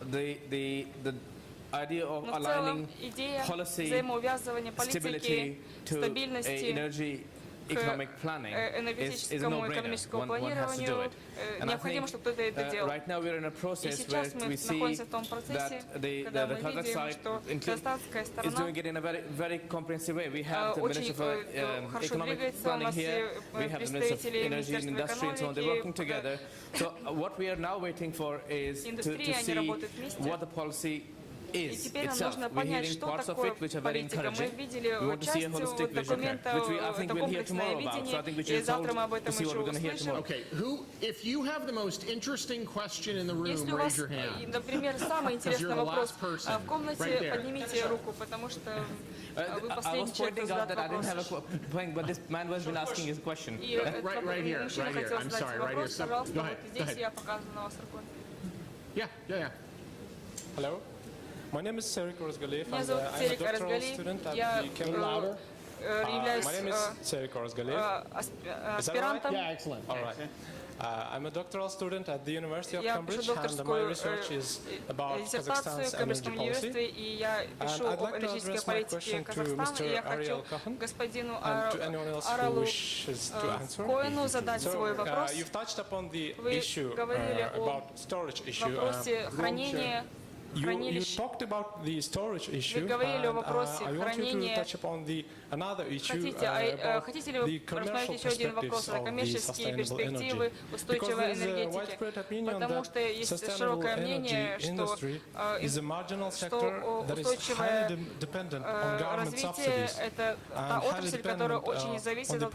Idea of Но в aligning целом идея policy, взаимоувязывания политики, стабильности к энергетическому экономическому планированию, необходимо, чтобы кто-то это делал. И сейчас мы находимся в том процессе, когда мы видим, что казахстанская сторона очень хорошо двигается, у нас представители Министерства экономики, индустрии, они работают вместе. И теперь нам нужно понять, что такое политика. Мы видели частью документа, это комплексное видение, и завтра мы об этом еще услышим. Если у вас, например, самый интересный вопрос в комнате, поднимите руку, потому что вы последний человек, кто задает вопрос. И мужчина хотел задать вопрос, пожалуйста, вот здесь я показываю на вас рукой. Hello. My name is Serik Orazgaliev. Меня зовут Серик Оразгалиев. Я являюсь аспирантом. I'm a doctoral student at the University of Я Cambridge, пишу докторскую диссертацию в Кембриджском университете, и я пишу об энергетической политике Казахстана, и я хочу господину Аралу Коэну задать свой вопрос. Вы говорили о вопросе хранения хранилищ. Вы говорили о вопросе хранения. Хотите ли вы рассмотреть еще один вопрос? Это коммерческие перспективы устойчивой энергетики. Потому что есть широкое мнение, что устойчивое развитие – это та отрасль, которая очень зависит от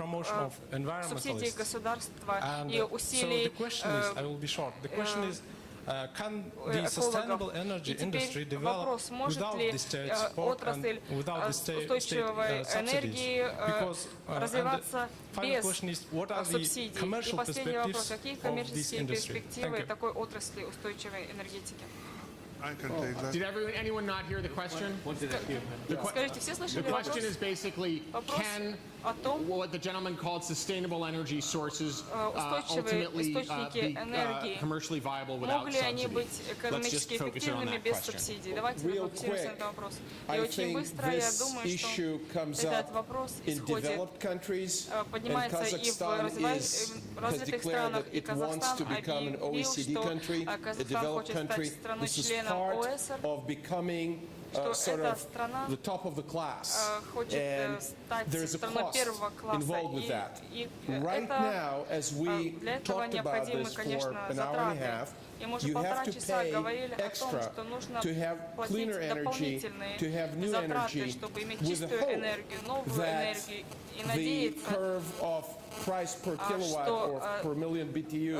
субсидий государства и усилий экологов. И теперь вопрос, может ли отрасль устойчивой энергии развиваться без субсидий? И последний вопрос. Какие коммерческие перспективы такой отрасли устойчивой энергетики? Did anyone not hear the question? Скажите, все слышали The вопрос? question is basically, can what the gentleman called sustainable energy sources ultimately be commercially viable without Могут ли они быть subsidy? экономически эффективными без субсидий? Давайте сфокусируемся на этом вопросе. И очень быстро, я думаю, что этот вопрос исходит, поднимается и в развитых странах, и Казахстан объявил, что Казахстан хочет стать страной-членом ОЭСР, что эта страна хочет стать страной первого класса. И для этого необходимы, конечно, затраты. И мы уже 1,5 часа говорили о том, что нужно платить дополнительные затраты, чтобы иметь чистую энергию, новую энергию и надеяться, что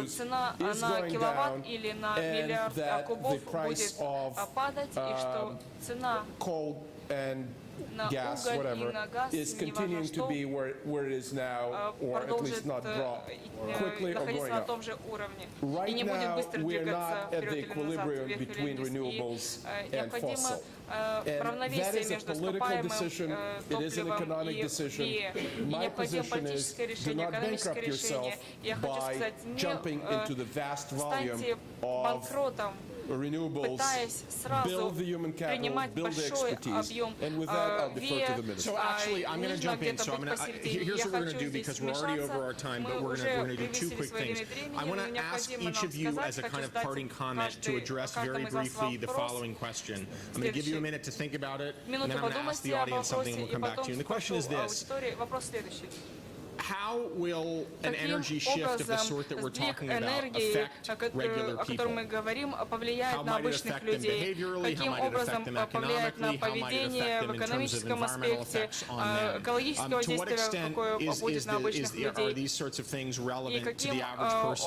цена на киловатт или на миллиард кубов будет падать, и что цена на уголь и на газ, неважно что, продолжит находиться на том же уровне и не будет быстро двигаться вперед или назад, вверх или вниз. И необходимо равновесие между ископаемым топливом и био. И необходимо политическое решение, экономическое решение. Я хочу сказать, не станьте банкротом, пытаясь сразу принимать большой объем ВИА, нужно где-то быть посередине. Я хочу здесь вмешаться, мы уже превысили свое лимит времени, необходимо нам сказать, хочу задать каждому из вас вопрос. Минуту подумайте об вопросе, и потом спрошу аудитории. Вопрос следующий. How will an energy shift of the sort that we're talking about affect regular people? О котором мы говорим, повлияет на обычных людей? Каким образом повлияет на поведение в экономическом аспекте, экологического действия, какое будет на обычных людей? И каким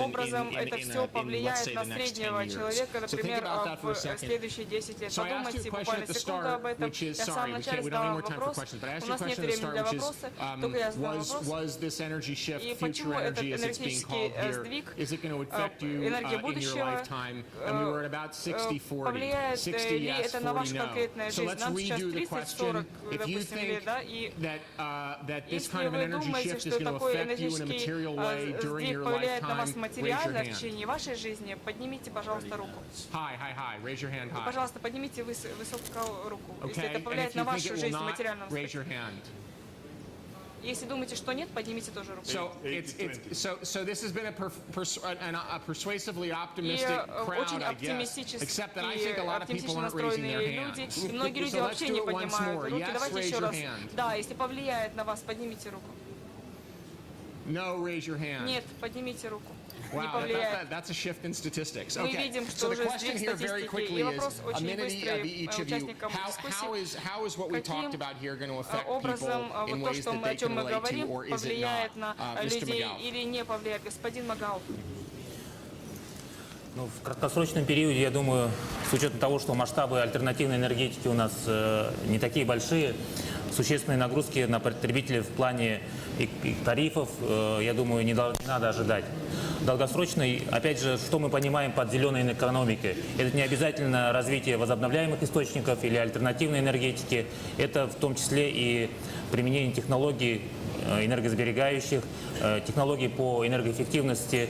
образом это все повлияет на среднего человека, например, в следующие 10 лет? Подумайте буквально секунду об этом. Я в самом начале задала вопрос. У нас нет времени для вопроса, только я задала вопрос. This energy shift, И future почему этот energy as it's being called энергетический here, сдвиг, is it going to affect you энергия in your будущего, lifetime? And we were at about 60-40, повлияет 60 ли yes, это на 40 вашу no. конкретную So жизнь? let's Нам сейчас redo the 30-40, question. If you допустим, лет, think да? И that this если kind of вы an energy думаете, shift is что going to такой affect you in a material way энергетический during сдвиг your повлияет на вас lifetime, raise your материально в hand. течение вашей жизни, поднимите, пожалуйста, руку. Hi, raise your hand high. Пожалуйста, поднимите высоко руку, если Okay, это and повлияет if на you think вашу it will жизнь в not, материальном raise your аспекте. hand. Если думаете, что нет, поднимите тоже руку. So this has been a persuasively optimistic очень crowd, I guess, оптимистически except that I think a lot of people aren't raising their настроенные hands. люди, и многие люди So let's вообще do не it once поднимают more. руки. Yes, Давайте raise еще your раз. hand. Да, если повлияет на вас, поднимите руку. No, raise your hand. Нет, поднимите руку. Не Wow, повлияет. that's a shift in statistics. Мы Okay, видим, so что the уже question сдвиг here very статистики. quickly И is, вопрос a очень minute быстрый each of you, участникам дискуссии. how is what we talked about here going to affect people Образом, in вот то, ways что that мы, о they чем can мы relate to, говорим, or is it not? повлияет на Mr. людей McGough. или не повлияет? Господин Магау. Ну, в краткосрочном периоде, я думаю, с учетом того, что масштабы альтернативной энергетики у нас не такие большие, существенные нагрузки на потребителей в плане тарифов, я думаю, не надо ожидать. Долгосрочный, опять же, что мы понимаем под зеленой экономикой? Это не обязательно развитие возобновляемых источников или альтернативной энергетики, это в том числе и применение технологий энергосберегающих, технологий по энергоэффективности,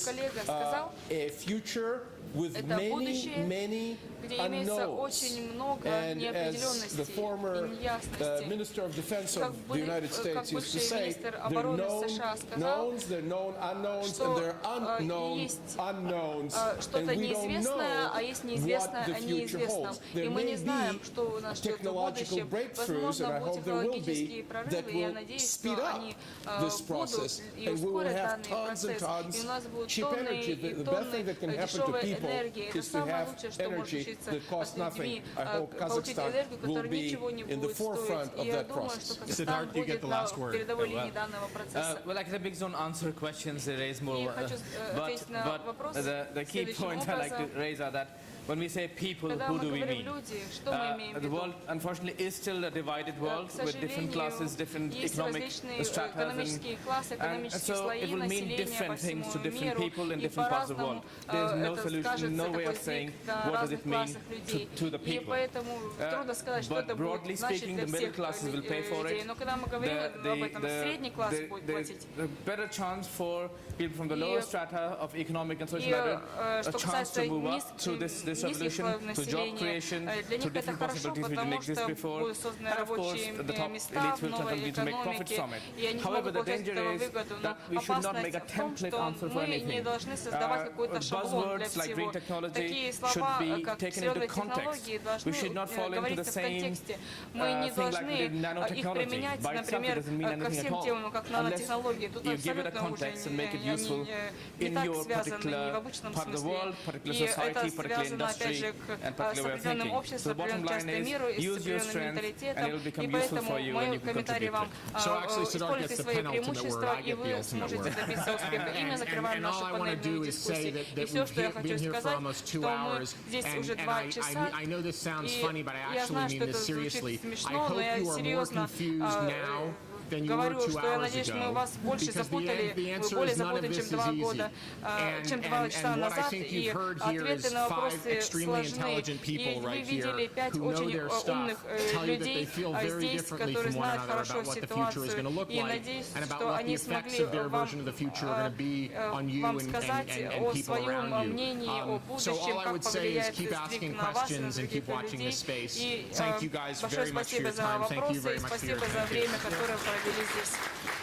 a future with Это many, будущее, many где имеется очень много And as the неопределенностей former и неясностей. Minister of Defense of the United Как States used to бывший say, министр there are обороны known США сказал, knowns, there are known unknowns, что and there are unknown есть unknowns, and что-то we don't неизвестное, know а есть what неизвестное the о future неизвестном. holds. И There мы не may знаем, be что нас ждет в technological будущем. breakthroughs, and Возможно, I будут hope there will технологические be, прорывы, that и я will надеюсь, speed что up они this будут process, и and we will ускорят have данный tons and процесс. tons И у нас будут cheap тонны energy. и The best thing тонны that can happen to дешевой people энергии. Это is to самое have лучшее, что может energy случиться that costs с людьми. nothing. I hope Получить Kazakhstan энергию, will которая be ничего не in the будет стоить. forefront И of я that думаю, что process. Казахстан Siddharth, you get будет the на last word. передовой линии данного процесса. Well, academics don't answer questions, they raise more. И хочу ответить на вопрос The key следующим points I like образом. to raise are that when we say people, Когда who мы do we говорим mean? люди, что мы имеем в The виду? world, unfortunately, is still a divided world К with different classes, different сожалению, есть economic различные stratas, экономические классы, and экономические so слои it will mean населения по different things to всему different миру, people in и different parts of the world. по-разному There is no это solution, скажется, no way такой of saying язык на what does разных it mean классах людей. to the И people. поэтому трудно сказать, что это But broadly будет значить speaking, для the middle всех classes will pay for людей. it. Но когда мы говорим об этом, средний класс будет платить. The better chance for people from the lower strata of economic and social И ladder, a что chance to касается move up through this низких revolution, слоев to job населения, creation, для to них это different хорошо, possibilities which didn't потому exist что before. будут созданы And of course, рабочие the top места elites в will новой continue to make profits экономике, from it. и они However, смогут the получать danger этого is выгоду. Но that we should not make a опасность в том, template что answer for мы не anything. должны создавать какой-то шаблон для Buzzwords like всего. green technology Такие should слова, be как taken зеленые into context. технологии, We должны should not fall into the говориться в same контексте. Мы не thing like должны we did их nanotechnology. применять, By itself, it например, doesn't mean ко anything at всем all. темам, как Unless нанотехнологии. Тут you give it a абсолютно уже context and make it они useful не in так your связаны, не в particular обычном part of the смысле. world, particular И society, это particular связано, опять industry, же, and с particular way of определенным thinking. обществом, с So the bottom определенной line частью is, мира и с use your определенным strength, and менталитетом. it will become И useful поэтому for you when мой you can комментарий contribute вам: to So actually, Siddharth используйте gets the свои penultimate word. преимущества, I и get the вы ultimate сможете word. добиться успеха. И мы закрываем нашу all I want to панельную do is say дискуссию. И that все, что я we've хочу been here for сказать, almost 2 что мы hours, здесь уже and 2 часа. I know this sounds И funny, but I я actually знаю, mean что this это seriously. звучит I смешно, hope но я you are more серьезно confused now than you were говорю, 2 что я hours надеюсь, мы ago. вас больше Because запутали, the вы answer более is none of запутаны, чем this 2 is года, easy. чем 2 часа And what I назад, think и you've heard here ответы is на 5 вопросы extremely сложны. intelligent И people вы right видели here 5 who know очень their умных stuff, tell you that they людей feel very здесь, differently которые from one знают another хорошо about what the future is going to ситуацию. look И like надеюсь, and about что what the они effects смогли of their вам version of the future are going to be on you вам and сказать о people своем around you. мнении о So будущем, all I как would say is повлияет keep asking на вас и на questions and других keep watching людей. this space. И Thank you guys большое very much for спасибо your за time. Thank you вопросы very и much for your спасибо за attention. время, которое провели здесь.